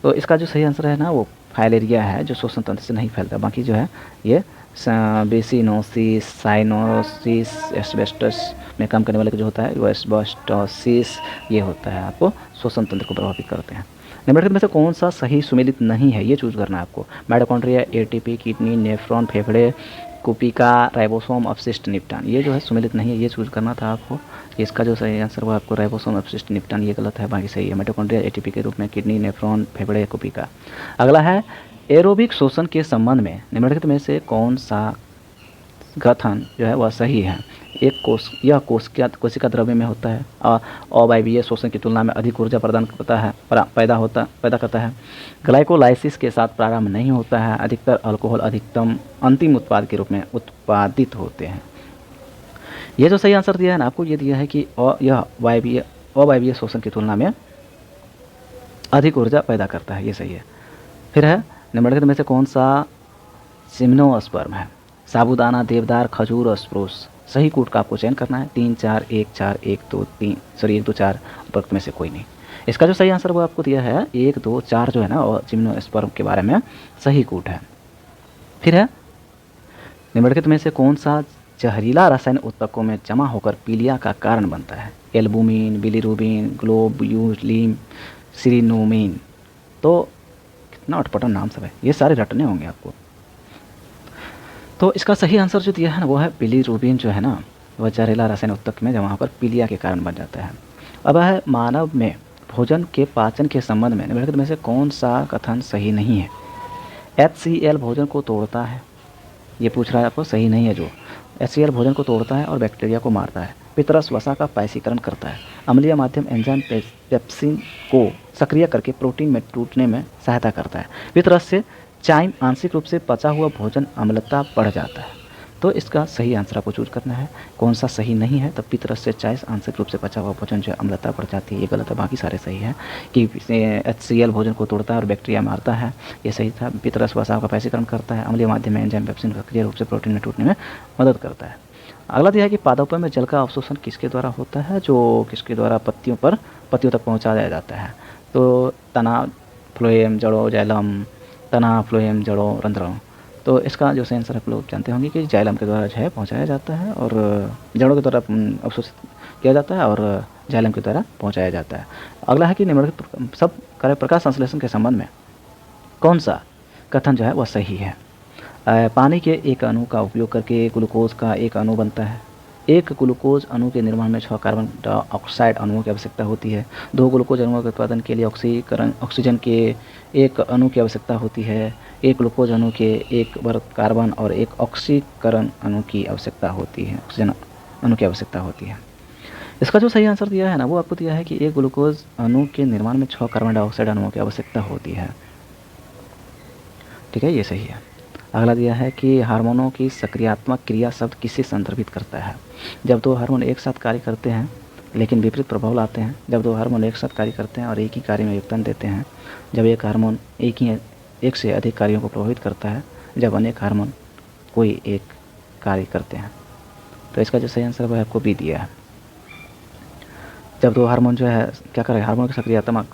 तो इसका जो सही आंसर है ना वो फाइलेरिया है, जो श्वसन तंत्र से नहीं फैलता। बाकी जो है ये बेसिनोसिस, साइनोसिस, एस्बेस्टस में काम करने वाले जो होता है वो एस्बेस्टोसिस ये होता है, आपको श्वसन तंत्र को प्रभावित करते हैं। निम्नलिखित में से कौन सा सही सुमेलित नहीं है, ये चूज करना है आपको। माइटोकॉन्ड्रिया, एटीपी, किडनी, नेफ्रॉन, फेफड़े, कुपिका, राइबोसोम अपशिष्ट निपटान, ये जो है सुमेलित नहीं है, ये चूज करना था आपको। इसका जो सही आंसर वो आपको राइबोसोम अपशिष्ट निपटान, ये गलत है, बाकी सही है। मिटोकॉन्ड्रिया एटीपी के रूप में किडनी, नेफ्रॉन, फेफड़े, कुपिका। अगला है एरोबिक शोषण के संबंध में निम्नलिखित में से कौन सा कथन जो है वह सही है। एक यह कोशिका द्रव्य में होता है, अवायवीय शोषण की तुलना में अधिक ऊर्जा प्रदान करता है, पैदा करता है। ग्लाइकोलाइसिस के साथ प्रारंभ नहीं होता है। अधिकतर अल्कोहल अधिकतम अंतिम उत्पाद के रूप में उत्पादित होते हैं। ये जो सही आंसर दिया है ना आपको, ये दिया है कि यह अवायवीय शोषण की तुलना में अधिक ऊर्जा पैदा करता है, ये सही है। फिर है निम्नलिखित में से कौन सा जिम्नोस्पर्म है। साबूदाना, देवदार, खजूर और स्प्रूस। सही कूट का आपको चयन करना है। 3 4 1 4 1 2 3 1 2 4 उपरोक्त में से कोई नहीं। इसका जो सही आंसर वो आपको दिया है 1 2 4 जो है ना, और जिम्नोस्पर्म के बारे में सही कूट है। फिर है निम्नलिखित में से कौन सा जहरीला रसायन उत्तकों में जमा होकर पीलिया का कारण बनता है। एल्बुमिन, बिलीरुबिन, ग्लोब्यूलिन, सिरिनोमिन। तो कितना अटपटा नाम सब है, ये सारे रटने होंगे आपको। तो इसका सही आंसर जो दिया है ना वो है बिलीरुबिन जो है ना, वह जहरीला रसायन उत्तक में जमा होकर पीलिया के कारण बन जाता है। अब है मानव में भोजन के पाचन के संबंध में निम्नलिखित में से कौन सा कथन सही नहीं है। HCl भोजन को तोड़ता है, ये पूछ रहा है आपको, सही नहीं है। जो HCl भोजन को तोड़ता है और बैक्टीरिया को मारता है। पितरस वसा का पाइसीकरण करता है। अम्लीय माध्यम एंजाइम पेप्सिन को सक्रिय करके प्रोटीन में टूटने में सहायता करता है। पितरस से चाइम आंशिक रूप से पचा हुआ भोजन अम्लता बढ़ जाता है। तो इसका सही आंसर आपको चूज करना है, कौन सा सही नहीं है। तब पितरस से चाइम आंशिक रूप से पचा हुआ भोजन जो है अम्लता बढ़ जाती है, ये गलत है, बाकी सारे सही है। कि HCl भोजन को तोड़ता है और बैक्टीरिया मारता है, ये सही था। पितरस वसा का पाइसीकरण करता है। अम्लीय माध्यम में एंजाइम पेप्सिन सक्रिय रूप से प्रोटीन में टूटने में मदद करता है। अगला दिया है कि पादपों में जल का अवशोषण किसके द्वारा होता है, जो किसके द्वारा पत्तियों तक पहुँचाया जाता है। तो तना, फ्लोएम, जड़ों, जाइलम, तना, फ्लोएम, जड़ों, रंध्रों। तो इसका जो सही आंसर आप लोग जानते होंगे कि जाइलम के द्वारा जो है पहुँचाया जाता है, और जड़ों के द्वारा अवशोषित किया जाता है, और जाइलम के द्वारा पहुँचाया जाता है। अगला है कि निम्नलिखित सब कार्य प्रकाश संश्लेषण के संबंध में कौन सा कथन जो है वह सही है। पानी के एक अणु का उपयोग करके ग्लूकोज का एक अणु बनता है। एक ग्लूकोज अणु के निर्माण में 6 कार्बन डाइऑक्साइड अणुओं की आवश्यकता होती है। 2 ग्लूकोज अणुओं के उत्पादन के लिए ऑक्सीजन के एक अणु की आवश्यकता होती है। एक ग्लूकोज अणु के एक वर्ग कार्बन और एक ऑक्सीकरण अणु की आवश्यकता होती है, ऑक्सीजन अणु की आवश्यकता होती है। इसका जो सही आंसर दिया है ना वो आपको दिया है कि एक ग्लूकोज अणु के निर्माण में 6 कार्बन डाइऑक्साइड अणुओं की आवश्यकता होती है। ठीक है, ये सही है। अगला दिया है कि हार्मोनों की सक्रियात्मक क्रिया शब्द किसे संदर्भित करता है। जब 2 हार्मोन एक साथ कार्य करते हैं लेकिन विपरीत प्रभाव लाते हैं। जब 2 हार्मोन एक साथ कार्य करते हैं और एक ही कार्य में योगदान देते हैं। जब एक हार्मोन एक से अधिक कार्यों को प्रभावित करता है। जब अनेक हार्मोन कोई एक कार्य करते हैं। तो इसका जो सही आंसर है आपको बी दिया है। जब 2 हार्मोन जो है क्या कर रहे हैं, हार्मोन की सक्रियात्मक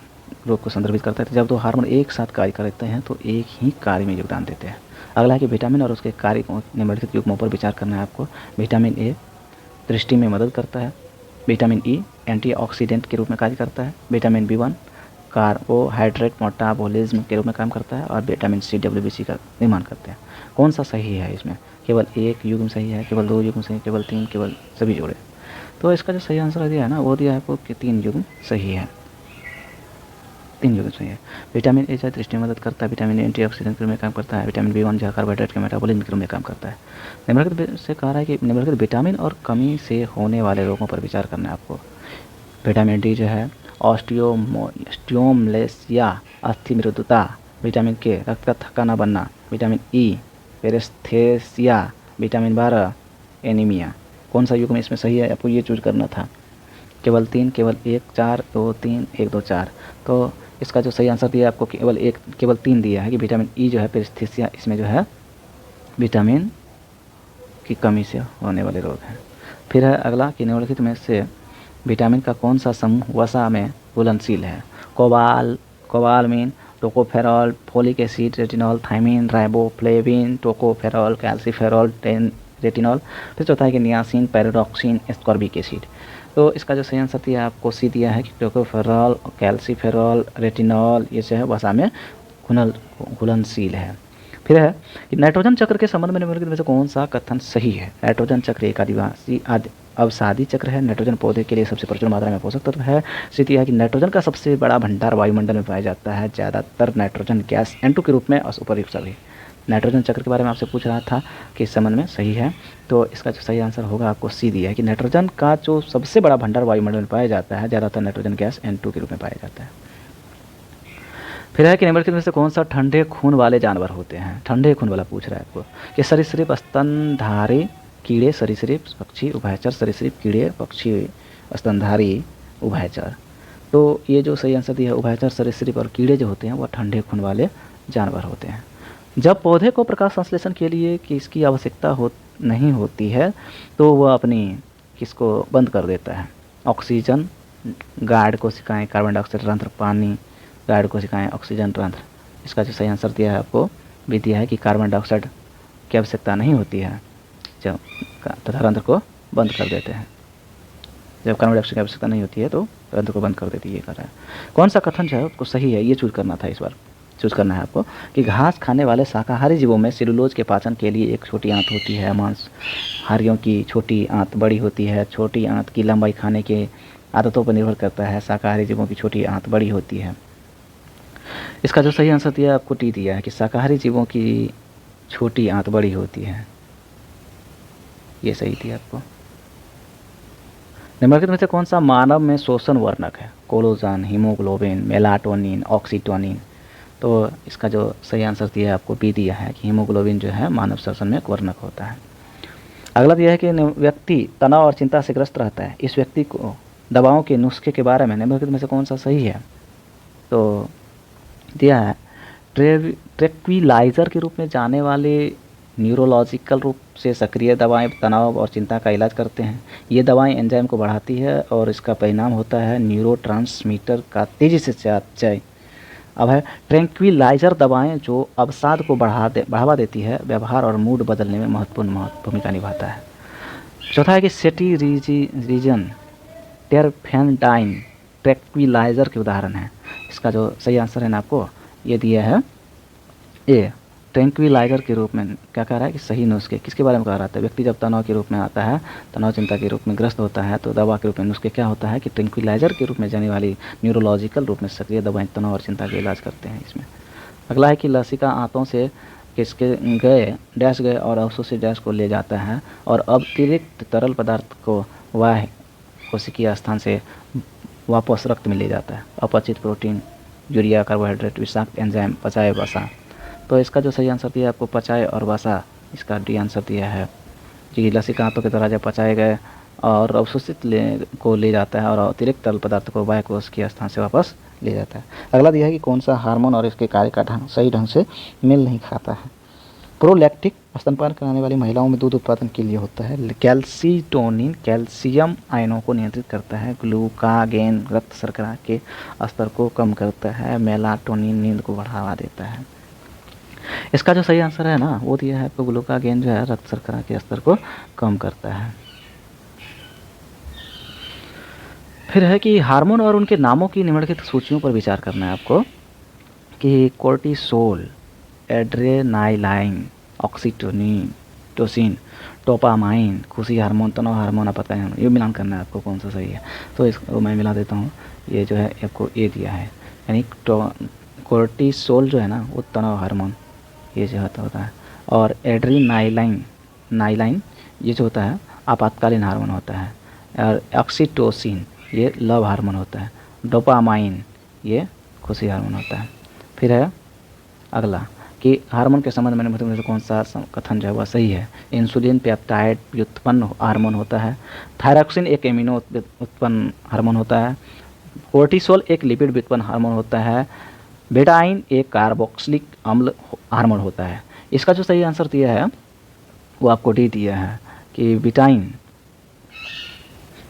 रूप को संदर्भित करता है। जब 2 हार्मोन एक साथ कार्य करते हैं तो एक ही कार्य में योगदान देते हैं। अगला है कि विटामिन और उसके कार्य निम्नलिखित युग्मों पर विचार करना है आपको। विटामिन ए दृष्टि में मदद करता है। विटामिन ई एंटीऑक्सीडेंट के रूप में कार्य करता है। विटामिन B1 कार्बोहाइड्रेट मेटाबॉलिज्म के रूप में काम करता है। और विटामिन सी WBC का निर्माण करते हैं। कौन सा सही है इसमें, केवल एक युग्म सही है, केवल 2 युग्म सही है, केवल 3, केवल सभी जोड़े। तो इसका जो सही आंसर दिया है ना वो दिया है आपको कि 3 युग्म सही है, 3 युग्म सही है। विटामिन ए जो दृष्टि में मदद करता है। विटामिन ए एंटीऑक्सीडेंट के रूप में काम करता है। विटामिन B1 जो कार्बोहाइड्रेट के मेटाबॉलिज्म के रूप में काम करता है। निम्नलिखित से कह रहा है कि निम्नलिखित विटामिन और कमी से होने वाले रोगों पर विचार करना है आपको। विटामिन डी जो है ऑस्टियोमलेसिया अस्थिमृदुता। विटामिन के रक्त का थक्का न बनना। Vitamin E paraesthesia. Vitamin 12 anaemia. कौन सा युग्म इसमें सही है आपको ये चूज करना था। केवल 3, केवल 1, 4, 2, 3, 1, 2, 4। तो इसका जो सही आंसर दिया है आपको केवल 3 दिया है कि विटामिन ई जो है पेरेस्थेसिया, इसमें जो है विटामिन की कमी से होने वाले रोग हैं। फिर है अगला कि निम्नलिखित में से विटामिन का कौन सा समूह वसा में घुलनशील है। Cobalamin, tocopherol, folic acid, retinol, thiamine, riboflavin, tocopherol, calciferol, retinol. फिर चौथा है कि नियासिन, पैराडॉक्सिन, एस्कॉर्बिक एसिड। तो इसका जो सही आंसर दिया आपको सी दिया है कि टोकोफेरॉल, कैल्सीफेरॉल, रेटिनॉल ये जो है वसा में घुलनशील है। फिर है कि नाइट्रोजन चक्र के संबंध में निम्नलिखित में से कौन सा कथन सही है। नाइट्रोजन चक्र एक आदिवासी अवसादी चक्र है। नाइट्रोजन पौधे के लिए सबसे प्रचुर मात्रा में पोषक तत्व है। स्थिति है कि नाइट्रोजन का सबसे बड़ा भंडार वायुमंडल में पाया जाता है। ज़्यादातर नाइट्रोजन गैस N2 के रूप में उपर्युक्त सभी। नाइट्रोजन चक्र के बारे में आपसे पूछ रहा था कि इस संबंध में सही है, तो इसका जो सही आंसर होगा आपको सी दिया है कि नाइट्रोजन का जो सबसे बड़ा भंडार वायुमंडल में पाया जाता है, ज़्यादातर नाइट्रोजन गैस N2 के रूप में पाया जाता है। फिर है कि निम्नलिखित में से कौन सा ठंडे खून वाले जानवर होते हैं। ठंडे खून वाला पूछ रहा है आपको कि सरीसृप, स्तनधारी कीड़े, सरीसृप पक्षी, उभयचर, सरीसृप कीड़े, पक्षी, स्तनधारी, उभयचर। तो ये जो सही आंसर दिया है उभयचर, सरीसृप और कीड़े जो होते हैं वह ठंडे खून वाले जानवर होते हैं। जब पौधे को प्रकाश संश्लेषण के लिए किसकी आवश्यकता नहीं होती है तो वह अपनी किसको बंद कर देता है। ऑक्सीजन गार्ड कोशिकाएं, कार्बन डाइऑक्साइड रंध्र, पानी गार्ड कोशिकाएं, ऑक्सीजन रंध्र। इसका जो सही आंसर दिया है आपको भी दिया है कि कार्बन डाइऑक्साइड की आवश्यकता नहीं होती है जब तथा रंध्र को बंद कर देते हैं। जब कार्बन डाइऑक्साइड की आवश्यकता नहीं होती है तो रंध्र को बंद कर देती है, ये कर रहा है। कौन सा कथन जो है उसको सही है, ये चूज करना था, इस बार चूज करना है आपको कि घास खाने वाले शाकाहारी जीवों में सेलुलोज के पाचन के लिए एक छोटी आंत होती है। मांसाहारियों की छोटी आंत बड़ी होती है। छोटी आंत की लंबाई खाने के आदतों पर निर्भर करता है। शाकाहारी जीवों की छोटी आंत बड़ी होती है। इसका जो सही आंसर दिया आपको टी दिया है कि शाकाहारी जीवों की छोटी आंत बड़ी होती है, ये सही दिया आपको। निम्नलिखित में से कौन सा मानव में शोषण वर्णक है। Collagen, haemoglobin, melatonin, oxytocin. तो इसका जो सही आंसर दिया है आपको बी दिया है कि हीमोग्लोबिन जो है मानव श्वसन में एक वर्णक होता है। अगला दिया है कि व्यक्ति तनाव और चिंता से ग्रस्त रहता है। इस व्यक्ति को दवाओं के नुस्खे के बारे में निम्नलिखित में से कौन सा सही है। तो दिया है ट्रैंक्विलाइजर के रूप में जाने वाले न्यूरोलॉजिकल रूप से सक्रिय दवाएं तनाव और चिंता का इलाज करते हैं। ये दवाएं एंजाइम को बढ़ाती है और इसका परिणाम होता है न्यूरोट्रांसमीटर का तेज़ी से चय। अब है ट्रैंक्विलाइजर दवाएं जो अवसाद को बढ़ावा देती है, व्यवहार और मूड बदलने में महत्वपूर्ण भूमिका निभाता है। चौथा है कि सेटी रीजन, टेरफेंटाइन ट्रैंक्विलाइजर के उदाहरण है। इसका जो सही आंसर है ना आपको ये दिया है ए। ट्रैंक्विलाइजर के रूप में क्या कह रहा है कि सही नुस्खे किसके बारे में कह रहा था। व्यक्ति जब तनाव के रूप में आता है, तनाव चिंता के रूप में ग्रस्त होता है तो दवा के रूप में नुस्खे क्या होता है कि ट्रैंक्विलाइजर के रूप में जाने वाली न्यूरोलॉजिकल रूप में सक्रिय दवाएं तनाव और चिंता का इलाज करते हैं इसमें। अगला है कि लसिका आंतों से किसके गए और अवशोषित गैस को ले जाता है और अतिरिक्त तरल पदार्थ को वाह कोशिकीय स्थान से वापस रक्त में ले जाता है। अपचित प्रोटीन, यूरिया, कार्बोहाइड्रेट, विषाक्त एंजाइम, पचाए वसा। तो इसका जो सही आंसर दिया है आपको पचाए और वसा, इसका डी आंसर दिया है जी। लसिका आंतों के द्वारा जब पचाए गए और अवशोषित को ले जाता है और अतिरिक्त तरल पदार्थ को वाह कोशिकीय स्थान से वापस ले जाता है। अगला दिया है कि कौन सा हार्मोन और इसके कार्य का सही ढंग से मेल नहीं खाता है। प्रोलैक्टिक स्तनपान कराने वाली महिलाओं में दूध उत्पादन के लिए होता है। कैल्सीटोनिन कैल्शियम आयनों को नियंत्रित करता है। ग्लूकागेन रक्त शर्करा के स्तर को कम करता है। मेलाटोनिन नींद को बढ़ावा देता है। इसका जो सही आंसर है ना वो दिया है आपको ग्लूकागेन जो है रक्त शर्करा के स्तर को कम करता है। फिर है कि हार्मोन और उनके नामों की निम्नलिखित सूचियों पर विचार करना है आपको कि कोर्टिसोल, एड्रेनालाइन, ऑक्सीटोसिन, डोपामाइन, खुशी हार्मोन, तनाव हार्मोन, आपत्ति हार्मोन, ये मिलान करना है आपको कौन सा सही है। तो इसको मैं मिला देता हूँ। ये जो है आपको ए दिया है यानी कोर्टिसोल जो है ना वो तनाव हार्मोन ये जो होता है और एड्रेनालाइन ये जो होता है आपातकालीन हार्मोन होता है और ऑक्सीटोसिन ये लव हार्मोन होता है। डोपामाइन ये खुशी हार्मोन होता है। फिर है अगला कि हार्मोन के संबंध में मतलब कौन सा कथन जो है वह सही है। इंसुलिन पेप्टाइड व्युत्पन्न हार्मोन होता है। थायरॉक्सिन एक एमिनो उत्पन्न हार्मोन होता है। कोर्टिसोल एक लिपिड व्युत्पन्न हार्मोन होता है। बेटाइन एक कार्बोक्सिलिक अम्ल हार्मोन होता है। इसका जो सही आंसर दिया है वो आपको डी दिया है कि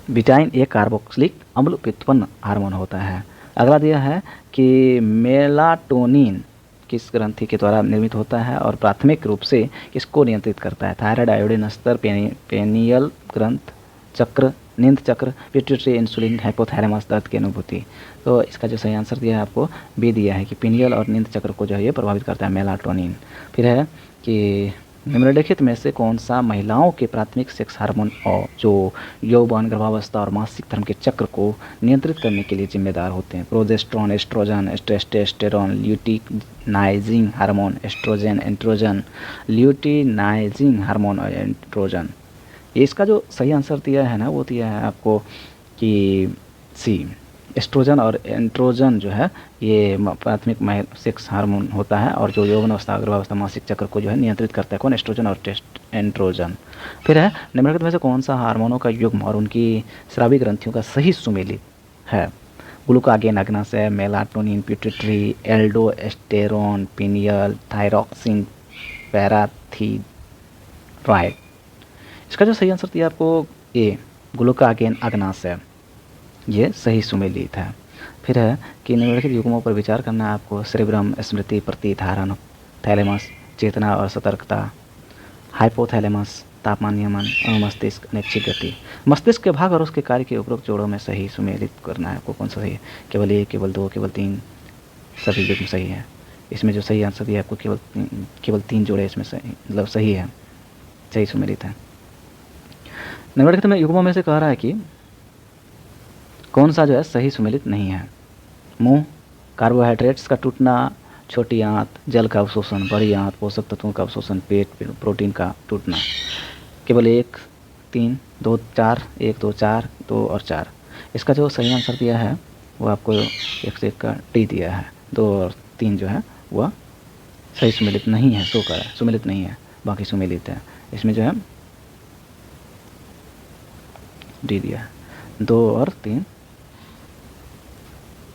बिटाइन एक कार्बोक्सिलिक अम्ल व्युत्पन्न हार्मोन होता है। अगला दिया है कि मेलाटोनिन किस ग्रंथि के द्वारा निर्मित होता है और प्राथमिक रूप से किसको नियंत्रित करता है। थायराइड, आयोडीन स्तर, पेनियल ग्रंथ चक्र, नींद चक्र, पिट्यूटरी, इंसुलिन, हाइपोथैलेमस, दर्द की अनुभूति। तो इसका जो सही आंसर दिया है आपको बी दिया है कि पिनियल और नींद चक्र को जो है ये प्रभावित करता है, मेलाटोनिन। फिर है कि निम्नलिखित में से कौन सा महिलाओं के प्राथमिक सेक्स हार्मोन और जो यौवन, गर्भावस्था और मासिक धर्म के चक्र को नियंत्रित करने के लिए जिम्मेदार होते हैं? Progesterone, estrogen, testosterone, luteinizing hormone, estrogen, androgen, luteinizing hormone और एंड्रोजन। ये इसका जो सही आंसर दिया है ना वो दिया है आपको कि सी, एस्ट्रोजन और एंड्रोजन जो है ये प्राथमिक सेक्स हार्मोन होता है और जो यौवन अवस्था, गर्भावस्था, मासिक चक्र को जो है नियंत्रित करता है। कौन? एस्ट्रोजन और एंड्रोजन। फिर है निम्नलिखित में से कौन सा हार्मोनों का युग्म और उनकी स्रावी ग्रंथियों का सही सुमेलित है? ग्लूकागेन, अग्नाशय, melatonin, pituitary, aldosterone, pineal, thyroxine, parathyroid. इसका जो सही आंसर दिया आपको ए, ग्लूकागेन, अग्नाशय, ये सही सुमेलित है। फिर है कि निम्नलिखित युग्मों पर विचार करना है आपको। सेरेब्रम, स्मृति, प्रतिधारण, थैलेमस, चेतना और सतर्कता, हाइपोथैलेमस, तापमान नियमन, मस्तिष्क, अनैच्छिक गति। मस्तिष्क के भाग और उसके कार्य के उपरोक्त जोड़ों में सही सुमेलित करना है आपको। कौन सा सही है? केवल 1, केवल 2, केवल 3, सभी युग्म सही है। इसमें जो सही आंसर दिया आपको केवल 3 जोड़े इसमें सही, मतलब सही है, सही सुमेलित है। निम्नलिखित में युग्मों में से कह रहा है कि कौन सा जो है सही सुमेलित नहीं है? मुंह, कार्बोहाइड्रेट्स का टूटना, छोटी आंत, जल का अवशोषण, बड़ी आंत, पोषक तत्वों का अवशोषण, पेट, प्रोटीन का टूटना। केवल 1, 3, 2, 4, 1, 2, 4, 2 और 4। इसका जो सही आंसर दिया है वो आपको 1 से 1 का डी दिया है। 2 और 3 जो है वह सही सुमेलित नहीं है, शो कर है, सुमेलित नहीं है, बाकी सुमेलित है। इसमें जो है डी दिया है, 2 और 3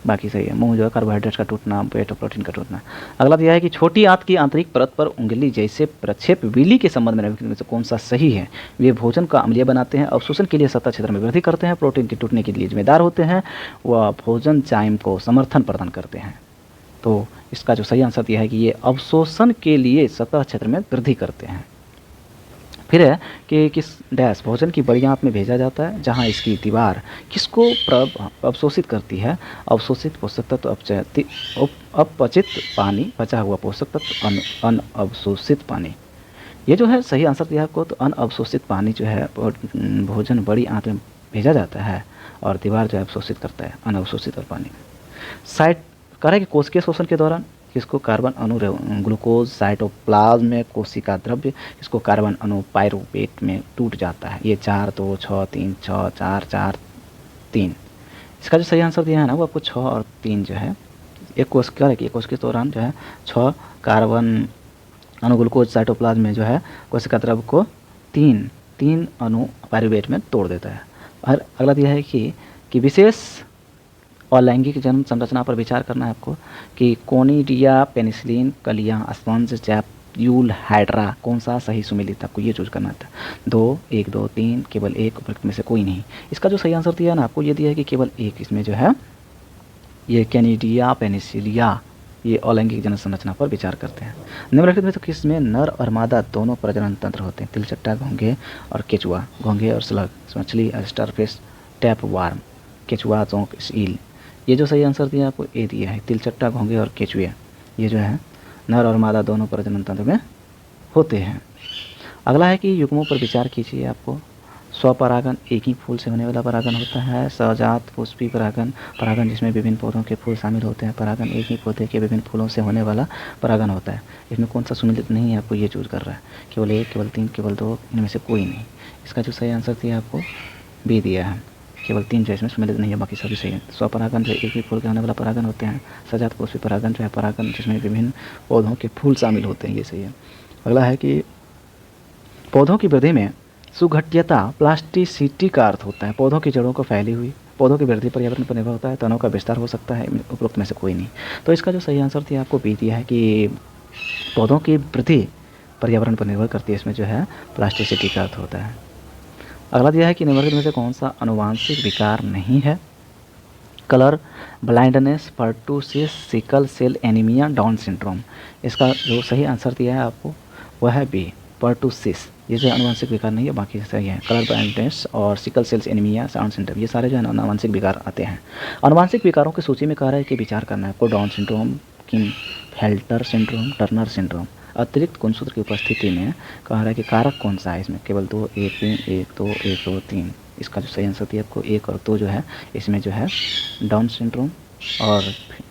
बाकी सही है। मुंह जो है कार्बोहाइड्रेट्स का टूटना, पेट और प्रोटीन का टूटना। अगला दिया है कि छोटी आंत की आंतरिक परत पर उंगली जैसे प्रक्षेप विली के संबंध में निम्नलिखित में से कौन सा सही है? वे भोजन का अम्लीय बनाते हैं, अवशोषण के लिए सतह क्षेत्र में वृद्धि करते हैं, प्रोटीन के टूटने के लिए जिम्मेदार होते हैं, व भोजन चाइम को समर्थन प्रदान करते हैं। तो इसका जो सही आंसर दिया है कि ये अवशोषण के लिए सतह क्षेत्र में वृद्धि करते हैं। फिर है कि किस डैश भोजन की बड़ी आंत में भेजा जाता है जहां इसकी दीवार किसको अवशोषित करती है? अवशोषित पोषक तत्व, अपचित पानी, बचा हुआ पोषक तत्व, अनअवशोषित पानी। ये जो है सही आंसर दिया आपको। तो अनअवशोषित पानी जो है भोजन बड़ी आंत में भेजा जाता है और दीवार जो है अवशोषित करता है, अनअवशोषित और पानी। साइट कह रहा है कि कोशिकीय शोषण के दौरान किसको कार्बन अणु ग्लूकोज साइटोप्लाज्म में कोशिका द्रव्य, इसको कार्बन अणु पायरुवेट में टूट जाता है। ये 4, 2, 6, 3, 6, 4, 4, 3। इसका जो सही आंसर दिया है ना वो आपको 6 और 3 जो है एक कोशिका के दौरान जो है 6 कार्बन अणु ग्लूकोज साइटोप्लाज्म में जो है कोशिका द्रव्य को 3 अणु पायरुवेट में तोड़ देता है। और अगला दिया है कि विशेष और लैंगिक जन्म संरचना पर विचार करना है आपको कि कोनिडिया, पेनिसिलिन, कलियां, स्पंज, जैप्यूल, हाइड्रा, कौन सा सही सुमेलित? आपको ये चूज करना था। 2, 1, 2, 3, केवल 1 उपरोक्त में से कोई नहीं। इसका जो सही आंसर दिया ना आपको ये दिया है कि केवल 1। इसमें जो है ये कैनिडिया, पेनिसिलिया, ये अलैंगिक जन्म संरचना पर विचार करते हैं। निम्नलिखित में तो किसमें नर और मादा दोनों प्रजनन तंत्र होते हैं? तिलचट्टा, घोंघे और केचुआ, घोंघे और स्लग, मछली, स्टारफिश, टैप वार्म, केचुआ, चौंक, ईल। ये जो सही आंसर दिया आपको ए दिया है, तिलचट्टा, घोंघे और केचुए, ये जो है नर और मादा दोनों प्रजनन तंत्र में होते हैं। अगला है कि युग्मों पर विचार कीजिए। आपको स्वपरागन एक ही फूल से होने वाला परागन होता है। सजात पुष्पी परागन, परागन जिसमें विभिन्न पौधों के फूल शामिल होते हैं। परागन एक ही पौधे के विभिन्न फूलों से होने वाला परागन होता है। इसमें कौन सा सुमेलित नहीं है? आपको ये चूज कर रहा है। केवल 1, केवल 3, केवल 2, इनमें से कोई नहीं। इसका जो सही आंसर दिया आपको बी दिया है, केवल 3 जो इसमें सुमेलित नहीं है, बाकी सभी सही है। स्वपरागन जो एक ही फूल के होने वाला परागन होते हैं। सजात पुष्पी परागन जो है परागन जिसमें विभिन्न पौधों के फूल शामिल होते हैं, ये सही है। अगला है कि पौधों की वृद्धि में सुघट्यता, प्लास्टिसिटी का अर्थ होता है पौधों की जड़ों को फैली हुई। पौधों की वृद्धि पर्यावरण पर निर्भर होता है। तनों का विस्तार हो सकता है। उपरोक्त में से कोई नहीं। तो इसका जो सही आंसर दिया आपको बी दिया है कि पौधों की वृद्धि पर्यावरण पर निर्भर करती है। इसमें जो है प्लास्टिसिटी का अर्थ होता है। अगला दिया है कि निम्नलिखित में से कौन सा अनुवांशिक विकार नहीं है? Colour blindness, pertussis, sickle cell anaemia, Down syndrome. इसका जो सही आंसर दिया है आपको वह है बी, पर्टुसिस, ये जो अनुवांशिक विकार नहीं है, बाकी सही है। कलर ब्लाइंडनेस और sickle cells anaemia, Down syndrome, ये सारे जो है अनुवांशिक विकार आते हैं। अनुवांशिक विकारों की सूची में कह रहा है कि विचार करना है आपको Down syndrome, Klinefelter syndrome, Turner syndrome. अतिरिक्त गुणसूत्र की उपस्थिति में कह रहा है कि कारक कौन सा है इसमें, केवल 2, 1, 3, 1, 2, 1, 2, 3। इसका जो सही आंसर दिया आपको 1 और 2 जो है इसमें जो है डाउन सिंड्रोम और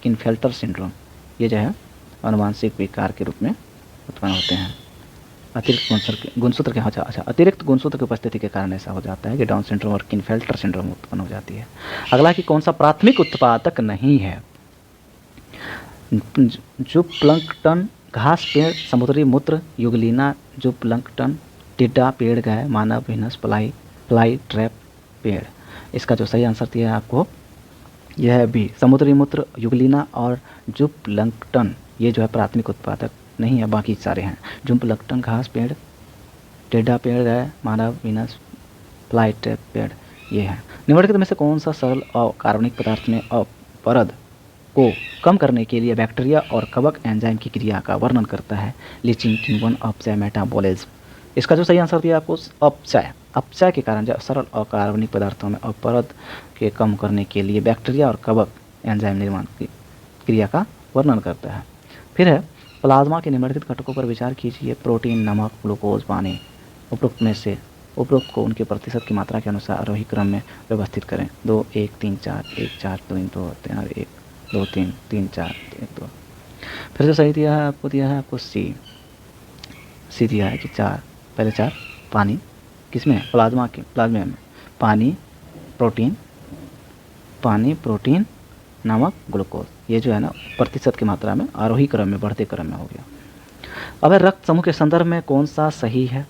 किन-फेल्टर सिंड्रोम, ये जो है अनुवांशिक विकार के रूप में उत्पन्न होते हैं। अतिरिक्त गुणसूत्र के अच्छा अतिरिक्त गुणसूत्र की उपस्थिति के कारण ऐसा हो जाता है कि डाउन सिंड्रोम और किन-फेल्टर सिंड्रोम उत्पन्न हो जाती है। अगला कि कौन सा प्राथमिक उत्पादक नहीं है। जूप्लंक्टन, घास पेड़, समुद्री मूत्र, युगलिना, जूप्लंक्टन, टिड्डा, पेड़ गाय, मानव, वीनस, फ्लाई ट्रैप, पेड़। इसका जो सही आंसर दिया है आपको यह है बी, समुद्री मूत्र, युगलिना और जूप्लंक्टन, ये जो है प्राथमिक उत्पादक नहीं है, बाकी सारे हैं। जूप्लंक्टन घास पेड़, टिड्डा पेड़ गाय, मानव, वीनस, फ्लाई ट्रैप पेड़, ये है। निम्नलिखित में से कौन सा सरल अकार्बनिक पदार्थ में अपरद को कम करने के लिए बैक्टीरिया और कवक एंजाइम की क्रिया का वर्णन करता है। लीचिंग, किण्वन, अपचय, मेटाबॉलिज्म। इसका जो सही आंसर दिया आपको अपचय। अपचय के कारण जो सरल अकार्बनिक पदार्थों में अपरद के कम करने के लिए बैक्टीरिया और कवक एंजाइम निर्माण की क्रिया का वर्णन करता है। फिर है प्लाज्मा के निम्नलिखित घटकों पर विचार कीजिए। प्रोटीन, नमक, ग्लूकोज, पानी। उपरोक्त में से उपरोक्त को उनके प्रतिशत की मात्रा के अनुसार आरोही क्रम में व्यवस्थित करें। 2, 1, 3, 4, 1, 4, 3, 2, 4, 1, 2, 3, 3, 4, 1, 2। फिर जो सही दिया है आपको सी दिया है कि 4, पहले 4 पानी, किसमें, प्लाज्मा में पानी, प्रोटीन, नमक, ग्लूकोज, ये जो है ना प्रतिशत की मात्रा में आरोही क्रम में, बढ़ते क्रम में हो गया। अब रक्त समूह के संदर्भ में कौन सा सही है,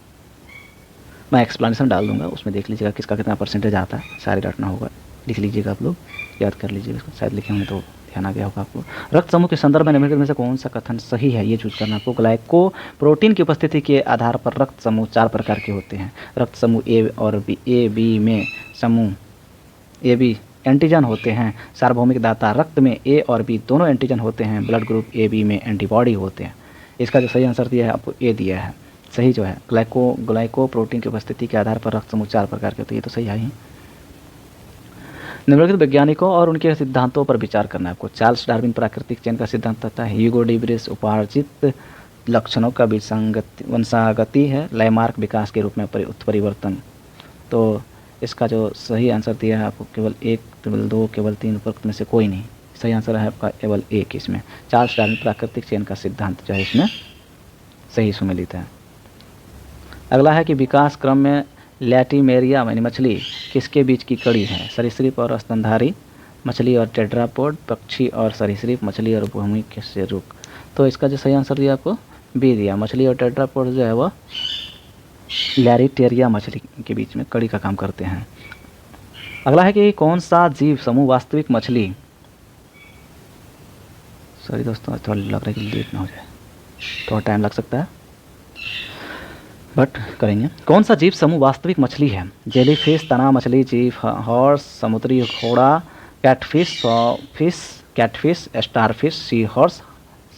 मैं एक्सप्लेनेशन डाल दूंगा, उसमें देख लीजिएगा किसका कितना परसेंटेज आता है, सारे रटना होगा, लिख लीजिएगा आप लोग, याद कर लीजिएगा, इसको शायद लिखे होंगे तो ध्यान आ गया होगा आपको। रक्त समूह के संदर्भ में निम्नलिखित में से कौन सा कथन सही है, ये चूज करना आपको। ग्लाइको प्रोटीन की उपस्थिति के आधार पर रक्त समूह 4 प्रकार के होते हैं। रक्त समूह ए और बी, ए बी में समूह ए बी एंटीजन होते हैं। सार्वभौमिक दाता रक्त में ए और बी दोनों एंटीजन होते हैं। ब्लड ग्रुप ए बी में एंटीबॉडी होते हैं। इसका जो सही आंसर दिया है आपको ए दिया है, सही जो है ग्लाइको प्रोटीन की उपस्थिति के आधार पर रक्त समूह 4 प्रकार के होते हैं, ये तो सही है ही। निम्नलिखित वैज्ञानिकों और उनके सिद्धांतों पर विचार करना है आपको। चार्ल्स डार्विन प्राकृतिक चयन का सिद्धांत देता है। ह्यूगो डिब्रेस उपार्जित लक्षणों का वंशागति है। लैमार्क विकास के रूप में उत्परिवर्तन। तो इसका जो सही आंसर दिया है आपको केवल 1, केवल 2, केवल 3, उपरोक्त में से कोई नहीं। सही आंसर है आपका केवल 1 इसमें। चार्ल्स डार्विन प्राकृतिक चयन का सिद्धांत जो है इसमें सही सुमेलित है। अगला है कि विकास क्रम में लैटिमेरिया यानी मछली किसके बीच की कड़ी है। सरीसृप और स्तनधारी, मछली और टेट्रापोड, पक्षी और सरीसृप, मछली और भूमि के रुख। तो इसका जो सही आंसर दिया आपको बी दिया। मछली और टेट्रापोड जो है वह लैरिटेरिया मछली के बीच में कड़ी का काम करते हैं। अगला है कि कौन सा जीव समूह वास्तविक मछली, सॉरी दोस्तों थोड़ा लग रहा है कि लेट ना हो जाए, थोड़ा टाइम लग सकता है बट करेंगे। कौन सा जीव समूह वास्तविक मछली है। जेलीफिश, तना मछली, जीव हॉर्स, समुद्री घोड़ा, catfish, starfish, sea horse,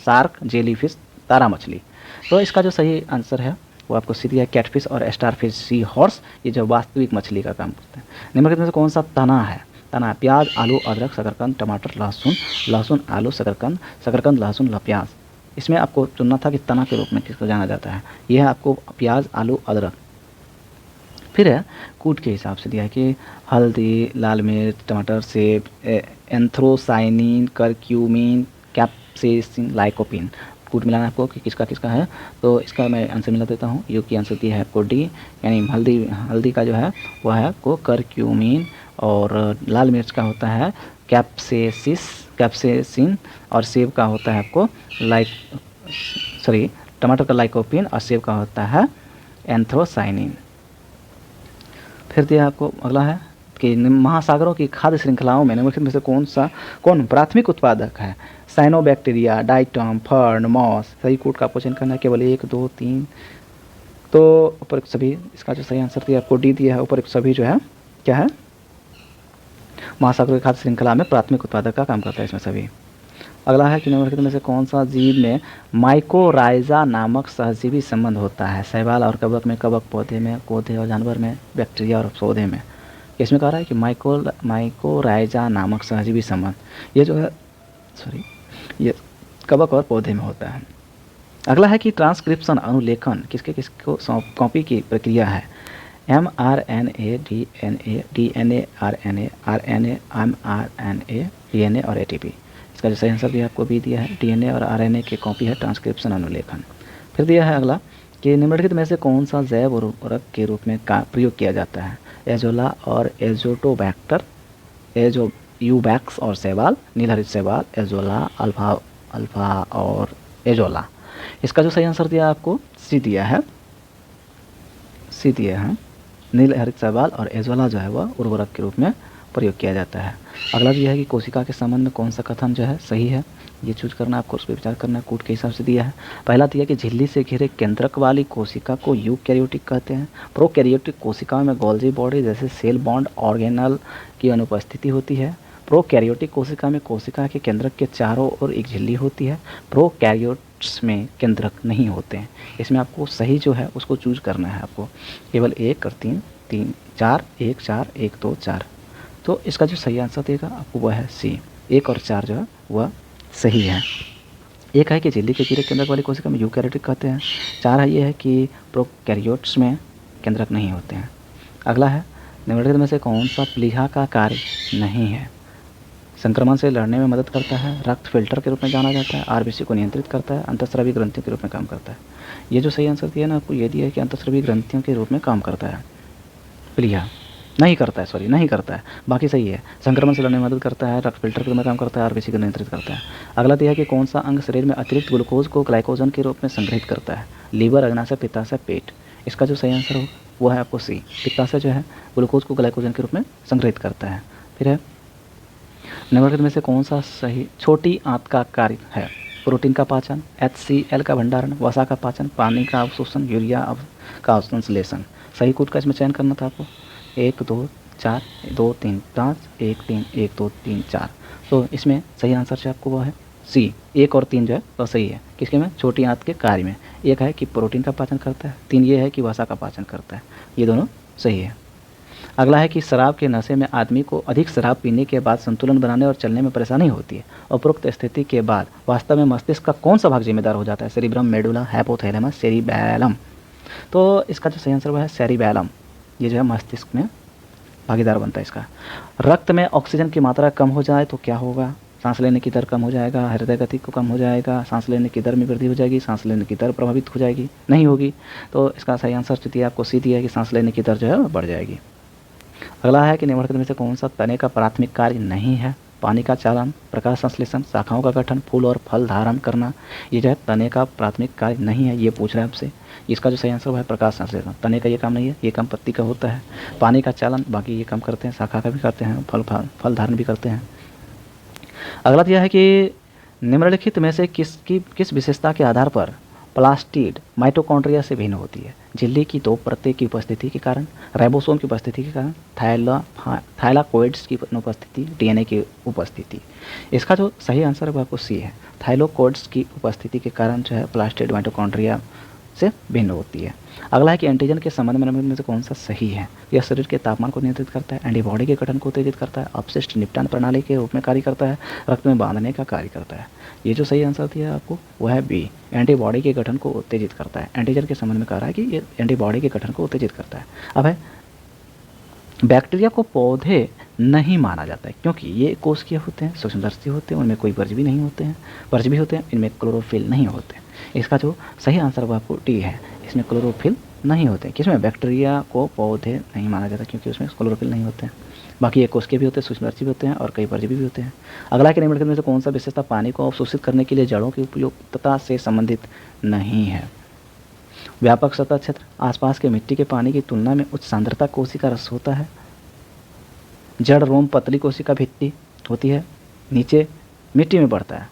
shark, jellyfish, तारा मछली। तो इसका जो सही आंसर है वो आपको सी दिया है, कैटफिश और स्टारफिश, सी हॉर्स, ये जो वास्तविक मछली का काम करते हैं। निम्नलिखित में से कौन सा तना है। तना प्याज, आलू, अदरक, शकरकंद, टमाटर, लहसुन, आलू, शकरकंद, लहसुन, प्याज। इसमें आपको चुनना था कि तना के रूप में किसको जाना जाता है। यह है आपको प्याज, आलू, अदरक। फिर है कूट के हिसाब से दिया है कि हल्दी, लाल मिर्च, टमाटर, सेब, एंथ्रोसाइनिन, करक्यूमिन, कैप्सेसिन, लाइकोपिन। कूट मिलाना आपको कि किसका किसका है। तो इसका मैं आंसर मिला देता हूँ। यू की आंसर दिया है आपको डी, यानी हल्दी का जो है वह है आपको करक्यूमिन, और लाल मिर्च का होता है कैप्सेसिन, और सेब का होता है आपको टमाटर का लाइकोपिन, और सेब का होता है एंथ्रोसाइनिन। फिर दिया आपको अगला है कि महासागरों की खाद्य श्रृंखलाओं में निम्नलिखित में से कौन प्राथमिक उत्पादक है। Cyanobacteria, diatom, fern, moss. सही कूट का क्वेश्चन करना है, केवल 1, 2, 3। तो ऊपर सभी, इसका जो सही आंसर दिया आपको डी दिया है। ऊपर सभी जो है क्या है, महासागरों की खाद्य श्रृंखला में प्राथमिक उत्पादक का काम करता है इसमें सभी। अगला है कि निम्नलिखित में से कौन सा जीव में माइकोराइजा नामक सहजीवी संबंध होता है? शैवाल और कवक में, कवक पौधे में, पौधे और जानवर में, बैक्टीरिया और पौधे में। इसमें कह रहा है कि माइकोराइजा नामक सहजीवी संबंध ये जो है ये कवक और पौधे में होता है। अगला है कि ट्रांसक्रिप्शन अनुलेखन किसको कॉपी की प्रक्रिया है? mRNA, DNA, DNA, RNA, RNA, mRNA, DNA और ATP। इसका जो सही आंसर दिया आपको भी दिया है, DNA और RNA की कॉपी है ट्रांसक्रिप्शन अनुलेखन। फिर दिया है अगला कि निम्नलिखित में से कौन सा जैव उर्वरक के रूप में प्रयोग किया जाता है? एजोला और एजोटोबैक्टर, यूबैक्स और शैवाल, नीलहरित शैवाल, एजोला, अल्फा और एजोला। इसका जो सही आंसर दिया आपको सी दिया है, सी दिया है। नीलहरित शैवाल और एजोला जो है वह उर्वरक के रूप में प्रयोग किया जाता है। अगला जो है कि कोशिका के संबंध में कौन सा कथन जो है सही है, ये चूज करना आपको, उस पर विचार करना। कूट के हिसाब से दिया है। पहला दिया कि झिल्ली से घिरे केंद्रक वाली कोशिका को यूकैरियोटिक कहते हैं। प्रोकैरियोटिक कोशिकाओं में गोल्जी बॉडी जैसे सेल बॉन्ड ऑर्गेनल की अनुपस्थिति होती है। प्रोकैरियोटिक कोशिका में कोशिका के केंद्रक के चारों ओर एक झिल्ली होती है। प्रोकैरियोट्स में केंद्रक नहीं होते हैं। इसमें आपको सही जो है उसको चूज करना है आपको, केवल 1 और 3, 3, 4, 1, 4, 1, 2, 4। तो इसका जो सही आंसर देगा आपको वह है सी, 1 और 4 जो है वह सही है। एक है कि झिल्ली के घिरे केंद्रक वाली कोशिका में यूकैरियोटिक कहते हैं। 4 है ये है कि प्रोकैरियोट्स में केंद्रक नहीं होते हैं। अगला है निम्नलिखित में से कौन सा प्लीहा का कार्य नहीं है? संक्रमण से लड़ने में मदद करता है, रक्त फिल्टर के रूप में जाना जाता है, आरबीसी को नियंत्रित करता है, अंतःस्रावी ग्रंथियों के रूप में काम करता है। ये जो सही आंसर दिया ना आपको, ये दिया है कि अंतःस्रावी ग्रंथियों के रूप में काम करता है। प्लीहा नहीं करता है, सॉरी नहीं करता है, बाकी सही है। संक्रमण से लड़ने में मदद करता है, रक्त फिल्टर के रूप में काम करता है, आरबीसी को नियंत्रित करता है। अगला दिया है कि कौन सा अंग शरीर में अतिरिक्त ग्लूकोज को ग्लाइकोजन के रूप में संग्रहित करता है? लीवर, अग्नाशय, पित्ताशय, पेट। इसका जो सही आंसर हो वो है आपको सी, पित्ताशय जो है ग्लूकोज को ग्लाइकोजन के रूप में संग्रहित करता है। फिर है निम्नलिखित में से कौन सा सही छोटी आंत का कार्य है? प्रोटीन का पाचन, HCl का भंडारण, वसा का पाचन, पानी का अवशोषण, यूरिया का संश्लेषण। सही कोड का इसमें चयन करना था आपको। 1, 2, 4, 2, 3, 5, 1, 3, 1, 2, 3, 4। तो इसमें सही आंसर जो आपको वो है सी, 1 और 3 जो है वह सही है। किसके में? छोटी आंत के कार्य में। 1 है कि प्रोटीन का पाचन करता है, 3 ये है कि वसा का पाचन करता है। ये दोनों सही है। अगला है कि शराब के नशे में आदमी को अधिक शराब पीने के बाद संतुलन बनाने और चलने में परेशानी होती है। उपरोक्त स्थिति के बाद वास्तव में मस्तिष्क का कौन सा भाग जिम्मेदार हो जाता है? Cerebrum, medulla, hypothalamus, cerebellum. तो इसका जो सही आंसर वह है सेरिबैलम। ये जो है मस्तिष्क में भागीदार बनता है इसका। रक्त में ऑक्सीजन की मात्रा कम हो जाए तो क्या होगा? सांस लेने की दर कम हो जाएगा, हृदय गति को कम हो जाएगा, सांस लेने की दर में वृद्धि हो जाएगी, सांस लेने की दर प्रभावित हो जाएगी, नहीं होगी। तो इसका सही आंसर जो दिया आपको सी दिया है कि सांस लेने की दर जो है बढ़ जाएगी। अगला है कि निम्नलिखित में से कौन सा तने का प्राथमिक कार्य नहीं है? पानी का चालन, प्रकाश संश्लेषण, शाखाओं का गठन, फूल और फल धारण करना। ये जो है तने का प्राथमिक कार्य नहीं है, ये पूछ रहा है आपसे। इसका जो सही आंसर है प्रकाश संश्लेषण। तने का ये काम नहीं है, ये काम पत्ती का होता है। पानी का चालन बाकी ये काम करते हैं, शाखा का भी करते हैं, फल धारण भी करते हैं। अगला यह है कि निम्नलिखित में से किस विशेषता के आधार पर प्लास्टिड माइटोकॉन्ड्रिया से भिन्न होती है? झिल्ली की 2 परतें की उपस्थिति के कारण, राइबोसोम की उपस्थिति के कारण, थाइलाकोइड्स की अनुपस्थिति, डीएनए की उपस्थिति। इसका जो सही आंसर है वो आपको सी है। थाइलाकोइड्स की उपस्थिति के कारण जो है प्लास्टिड माइटोकॉन्ड्रिया से भिन्न होती है। अगला है कि एंटीजन के संबंध में से कौन सा सही है? यह शरीर के तापमान को नियंत्रित करता है, एंटीबॉडी के गठन को उत्तेजित करता है, अपशिष्ट निपटान प्रणाली के रूप में कार्य करता है, रक्त में बांधने का कार्य करता है। ये जो सही आंसर दिया है आपको वह है बी, एंटीबॉडी के गठन को उत्तेजित करता है। एंटीजन के संबंध में कह रहा है कि ये एंटीबॉडी के गठन को उत्तेजित करता है। अब है बैक्टीरिया को पौधे नहीं माना जाता है क्योंकि ये कोशिकीय होते हैं, सूक्ष्मदर्शी होते हैं, उनमें कोई परजीवी नहीं होते हैं, परजीवी होते हैं, इनमें क्लोरोफिल नहीं होते। इसका जो सही आंसर वो आपको डी है, इसमें क्लोरोफिल नहीं होते। किसमें? बैक्टीरिया को पौधे नहीं माना जाता क्योंकि उसमें क्लोरोफिल नहीं होते हैं। बाकी ये कोशिकीय भी होते हैं, सूक्ष्मदर्शी भी होते हैं और कई परजीवी भी होते हैं। अगला के निम्नलिखित में से कौन सा विशेषता पानी को अवशोषित करने के लिए जड़ों की उपयुक्तता से संबंधित नहीं है? व्यापक सतह क्षेत्र, आसपास के मिट्टी के पानी की तुलना में उच्च सांद्रता कोशिका रस होता है, जड़ रोम पतली कोशिका भित्ति होती है, नीचे मिट्टी में बढ़ता है।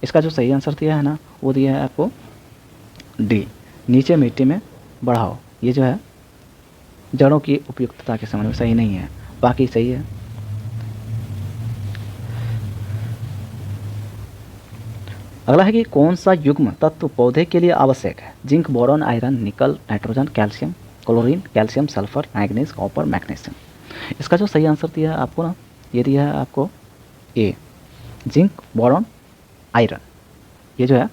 इसका जो सही आंसर दिया है ना वो दिया है आपको डी, नीचे मिट्टी में बढ़ाओ। ये जो है जड़ों की उपयुक्तता के संबंध में सही नहीं है, बाकी सही है। अगला है कि कौन सा युग्म तत्व पौधे के लिए आवश्यक है? जिंक, बोरॉन, आयरन, निकल, nitrogen, calcium, chlorine, calcium, sulphur, manganese, copper, magnesium. इसका जो सही आंसर दिया है आपको ना, ये दिया है आपको ए, जिंक, बोरॉन, आयरन, ये जो है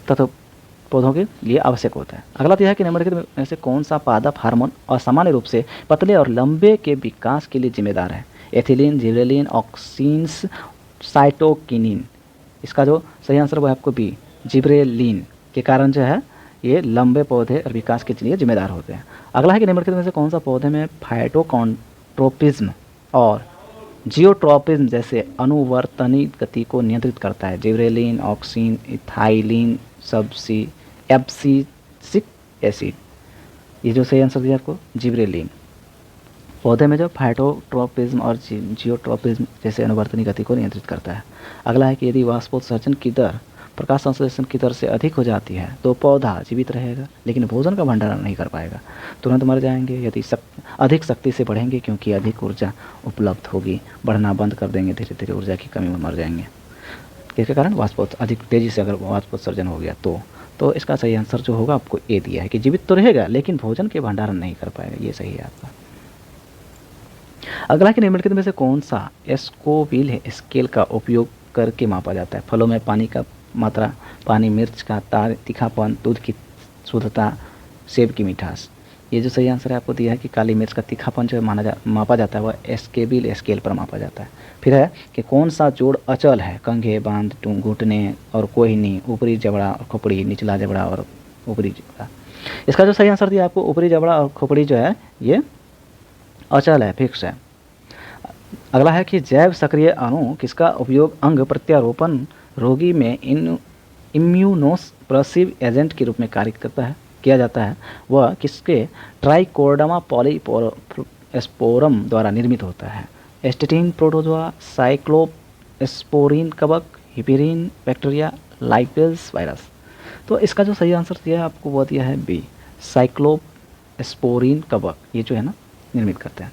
तत्व पौधों के लिए आवश्यक होता है। अगला दिया है कि निम्नलिखित में से कौन सा पादप हार्मोन असामान्य रूप से पतले और लंबे के विकास के लिए जिम्मेदार है? Ethylene, gibberellin, ऑक्सीन्स, cytokinin. इसका जो सही आंसर वो है आपको बी, जिब्रेलिन के कारण जो है ये लंबे पौधे और विकास के लिए जिम्मेदार होते हैं। अगला है कि निम्नलिखित में से कौन सा पौधे में फाइटोकॉन्ट्रोपिज्म और जियोट्रोपिज्म जैसे अनुवर्तनी गति को नियंत्रित करता है? Gibberellin, oxygen, ethylene, abscisic acid. ये जो सही आंसर दिया आपको जिब्रेलिन। पौधे में जो फाइटोट्रोपिज्म और जियोट्रोपिज्म जैसे अनुवर्तनी गति को नियंत्रित करता है। अगला है कि यदि वाष्पोत्सर्जन की दर प्रकाश संश्लेषण की दर से अधिक हो जाती है तो पौधा जीवित रहेगा लेकिन भोजन का भंडारण नहीं कर पाएगा, तुरंत मर जाएंगे। यदि अधिक शक्ति से बढ़ेंगे क्योंकि अधिक ऊर्जा उपलब्ध होगी, बढ़ना बंद कर देंगे, धीरे धीरे ऊर्जा की कमी में मर जाएंगे। इसके कारण अधिक तेज़ी से अगर वाष्पोत्सर्जन हो गया तो इसका सही आंसर जो होगा आपको ए दिया है कि जीवित तो रहेगा लेकिन भोजन के भंडारण नहीं कर पाएगा, ये सही है आपका। अगला कि निम्नलिखित में से कौन सा स्कोविल स्केल का उपयोग करके मापा जाता है? फलों में पानी का मात्रा, पानी, मिर्च का तीखापन, दूध की शुद्धता, सेब की मिठास। ये जो सही आंसर है आपको दिया है कि काली मिर्च का तीखापन जो मापा जाता है वह स्केविल स्केल पर मापा जाता है। फिर है कि कौन सा जोड़ अचल है? कंघे, बांध, घुटने और कोहिनी, ऊपरी जबड़ा और खोपड़ी, निचला जबड़ा और ऊपरी जबड़ा। इसका जो सही आंसर दिया आपको ऊपरी जबड़ा और खोपड़ी जो है ये अचल है, फिक्स है। अगला है कि जैव सक्रिय अणु किसका उपयोग अंग प्रत्यारोपण रोगी में इम्यूनोसप्रेसिव एजेंट के रूप में कार्य किया जाता है? वह किसके ट्राइकोडर्मा पॉलीस्पोरम द्वारा निर्मित होता है? एस्टेटिन प्रोटोजोआ, साइक्लोस्पोरिन कवक, हिपेरिन बैक्टीरिया, लाइपेज वायरस। तो इसका जो सही आंसर दिया है आपको वो दिया है बी, साइक्लोस्पोरिन कवक, ये जो है ना निर्मित करते हैं।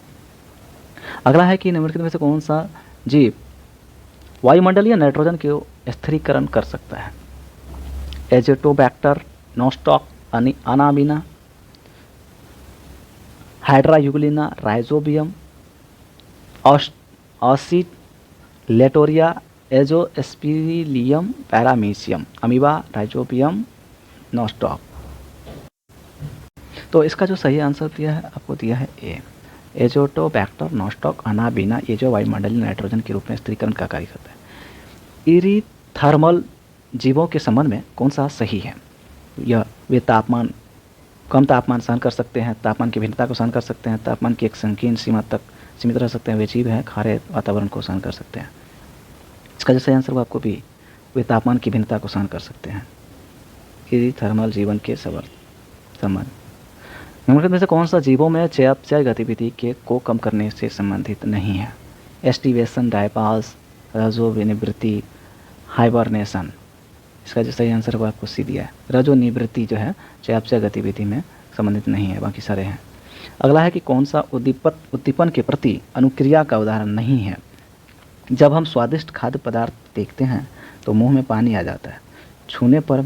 अगला है कि निम्नलिखित में से कौन सा जीव वायुमंडलीय नाइट्रोजन के स्थिरीकरण कर सकता है? एजेटोबैक्टर, नोस्टॉक, अनाबिना, हाइड्रायूग्लिना, rhizobium, oscillatoria, azospirillum, paramecium, amoeba, rhizobium, nostoc. तो इसका जो सही आंसर दिया है आपको दिया है ए, एजोटोबैक्टर, नोस्टॉक, अनाबिना, ये जो वायुमंडलीय नाइट्रोजन के रूप में स्थिरीकरण का कार्य करता है। इरीथर्मल जीवों के संबंध में कौन सा सही है? यह वे कम तापमान सहन कर सकते हैं, तापमान की भिन्नता को सहन कर सकते हैं, तापमान की एक संकीर्ण सीमा तक सीमित रह सकते हैं, वे जीव हैं खारे वातावरण को सहन कर सकते हैं। इसका जो सही आंसर वो आपको भी, वे तापमान की भिन्नता को सहन कर सकते हैं। इरीथर्मल जीवन के संबंध निम्नलिखित में से कौन सा जीवों में चयापचय गतिविधि को कम करने से संबंधित नहीं है? एस्टिवेशन, डायपास, रजोनिवृत्ति, हाइबरनेशन। इसका जो सही आंसर वो आपको सी दिया है। रजोनिवृत्ति जो है चयापचय गतिविधि में संबंधित नहीं है, बाकी सारे हैं। अगला है कि कौन सा उद्दीपन के प्रति अनुक्रिया का उदाहरण नहीं है? जब हम स्वादिष्ट खाद्य पदार्थ देखते हैं तो मुंह में पानी आ जाता है। छूने पर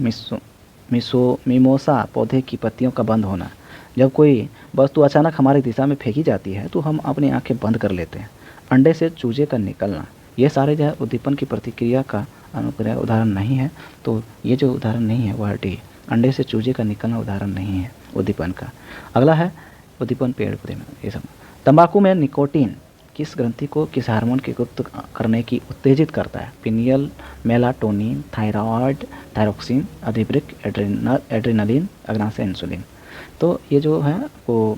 मिमोसा पौधे की पत्तियों का बंद होना। जब कोई वस्तु अचानक हमारी दिशा में फेंकी जाती है तो हम अपनी आंखें बंद कर लेते हैं। अंडे से चूजे का निकलना, ये सारे जो है उद्दीपन की प्रतिक्रिया का अनुक्रिया उदाहरण नहीं है। तो ये जो उदाहरण नहीं है वह डी, अंडे से चूजे का निकलना उदाहरण नहीं है उद्दीपन का। अगला है उद्दीपन पेड़ पौधे में, ये सब। तंबाकू में निकोटीन किस ग्रंथि को किस हार्मोन के गुप्त करने की उत्तेजित करता है? पिनियल, मेलाटोनिन, थायराइड, थायरोक्सिन, अधिवृक्क, एड्रेनलिन, अग्नाशय, इंसुलिन। तो ये जो है वो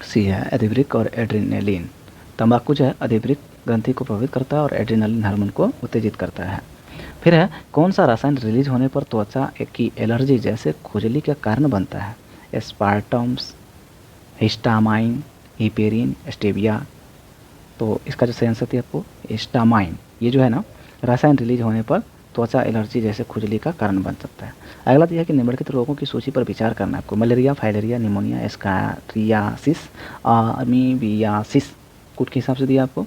सी है, अधिवृक्क और एड्रेनलिन। तंबाकू जो है अधिवृक्क ग्रंथि को प्रभावित करता है और एड्रेनलिन हार्मोन को उत्तेजित करता है। फिर है कौन सा रसायन रिलीज होने पर त्वचा की एलर्जी जैसे खुजली का कारण बनता है? एस्पार्टम्स, हिस्टामाइन, हिपेरिन, स्टेविया। तो इसका जो सही आंसर थी आपको हिस्टामाइन, ये जो है ना रसायन रिलीज होने पर त्वचा एलर्जी जैसे खुजली का कारण बन सकता है। अगला दिया कि निम्नलिखित रोगों की सूची पर विचार करना है आपको। Malaria, filaria, pneumonia, ascariasis, amoebiasis. कुट के हिसाब से दिया आपको।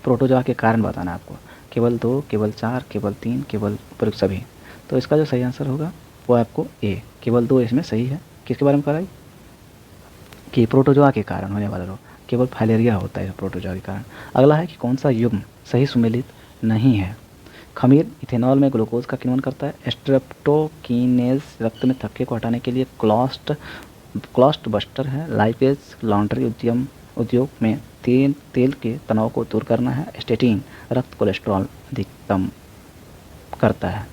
प्रोटोजोआ के कारण बताना आपको। केवल 2, केवल 4, केवल 3, केवल उपयुक्त सभी। तो इसका जो सही आंसर होगा वो आपको ए, केवल 2 इसमें सही है। किसके बारे में कराई कि प्रोटोजोआ के कारण होने वाला रोग, केवल फाइलेरिया होता है प्रोटोजोआ के कारण। अगला है कि कौन सा युग्म सही सुमेलित नहीं है। खमीर इथेनॉल में ग्लूकोज का किण्वन करता है। स्ट्रेप्टोकीनेज रक्त में थक्के को हटाने के लिए क्लॉस्ट बस्टर है। लाइपेज लॉन्ड्री उद्योग में तेल के तनाव को दूर करना है। स्टेटिन रक्त कोलेस्ट्रॉल अधिकतम करता है।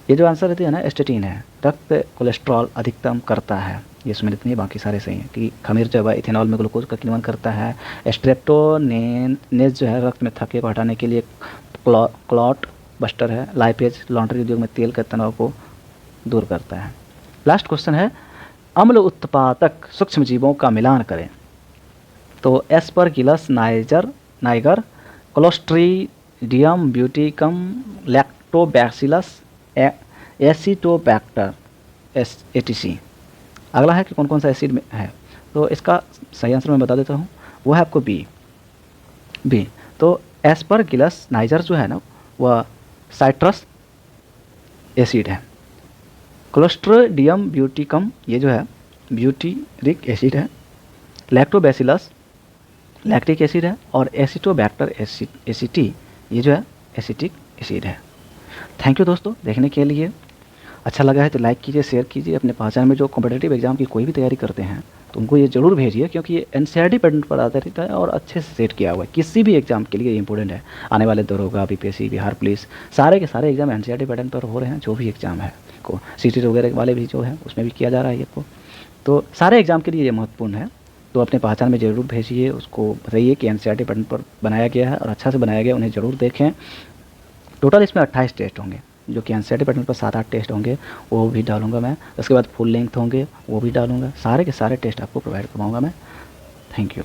ये जो आंसर है ना स्टेटिन है, रक्त कोलेस्ट्रॉल अधिकतम करता है। ये सुमेलित नहीं, बाकी सारे सही हैं कि खमीर जो है इथेनॉल में ग्लूकोज का किण्वन करता है। स्ट्रेप्टोनेज जो है रक्त में थक्के को हटाने के लिए क्लॉट बस्टर है। लाइपेज लॉन्ड्री उद्योग में तेल के तनाव को दूर करता है। लास्ट क्वेश्चन है, अम्ल उत्पादक सूक्ष्म जीवों का मिलान करें। तो aspergillus niger, clostridium butylicum, lactobacillus, acetobacter etc. अगला है कि कौन कौन सा एसिड में है। तो इसका सही आंसर मैं बता देता हूँ, वो है आपको बी। तो एस्परगिलस नाइजर जो है ना वह साइट्रस एसिड है। क्लोस्ट्रीडियम ब्यूटिकम ये जो है ब्यूटीरिक एसिड है। लैक्टोबैसिलस लैक्टिक एसिड है। और एसिटोबैक्टर एसिटी ये जो है एसिटिक एसिड है। थैंक यू दोस्तों देखने के लिए। अच्छा लगा है तो लाइक कीजिए, शेयर कीजिए। अपने पहचान में जो कॉम्पिटिटिव एग्जाम की कोई भी तैयारी करते हैं तो उनको ये जरूर भेजिए, क्योंकि ये एनसीईआरटी पैटर्न पर आधारित है और अच्छे से सेट किया हुआ है। किसी भी एग्जाम के लिए इंपॉर्टेंट है। आने वाले दरोगा, बीपीएससी, बिहार पुलिस, सारे के सारे एग्जाम एनसीईआरटी पैटर्न पर हो रहे हैं। जो भी एग्जाम है को सीटी वगैरह वाले भी जो है उसमें भी किया जा रहा है ये तो सारे एग्जाम के लिए ये महत्वपूर्ण है। तो अपने पहचान में ज़रूर भेजिए, उसको बताइए कि एनसीईआरटी पैटर्न पर बनाया गया है और अच्छा से बनाया गया, उन्हें ज़रूर देखें। टोटल इसमें 28 टेस्ट होंगे, जो कि एनसीईआरटी पैटर्न पर 7-8 टेस्ट होंगे, वो भी डालूंगा मैं। उसके बाद फुल लेंथ होंगे, वो भी डालूंगा। सारे के सारे टेस्ट आपको प्रोवाइड करवाऊंगा मैं। Thank you.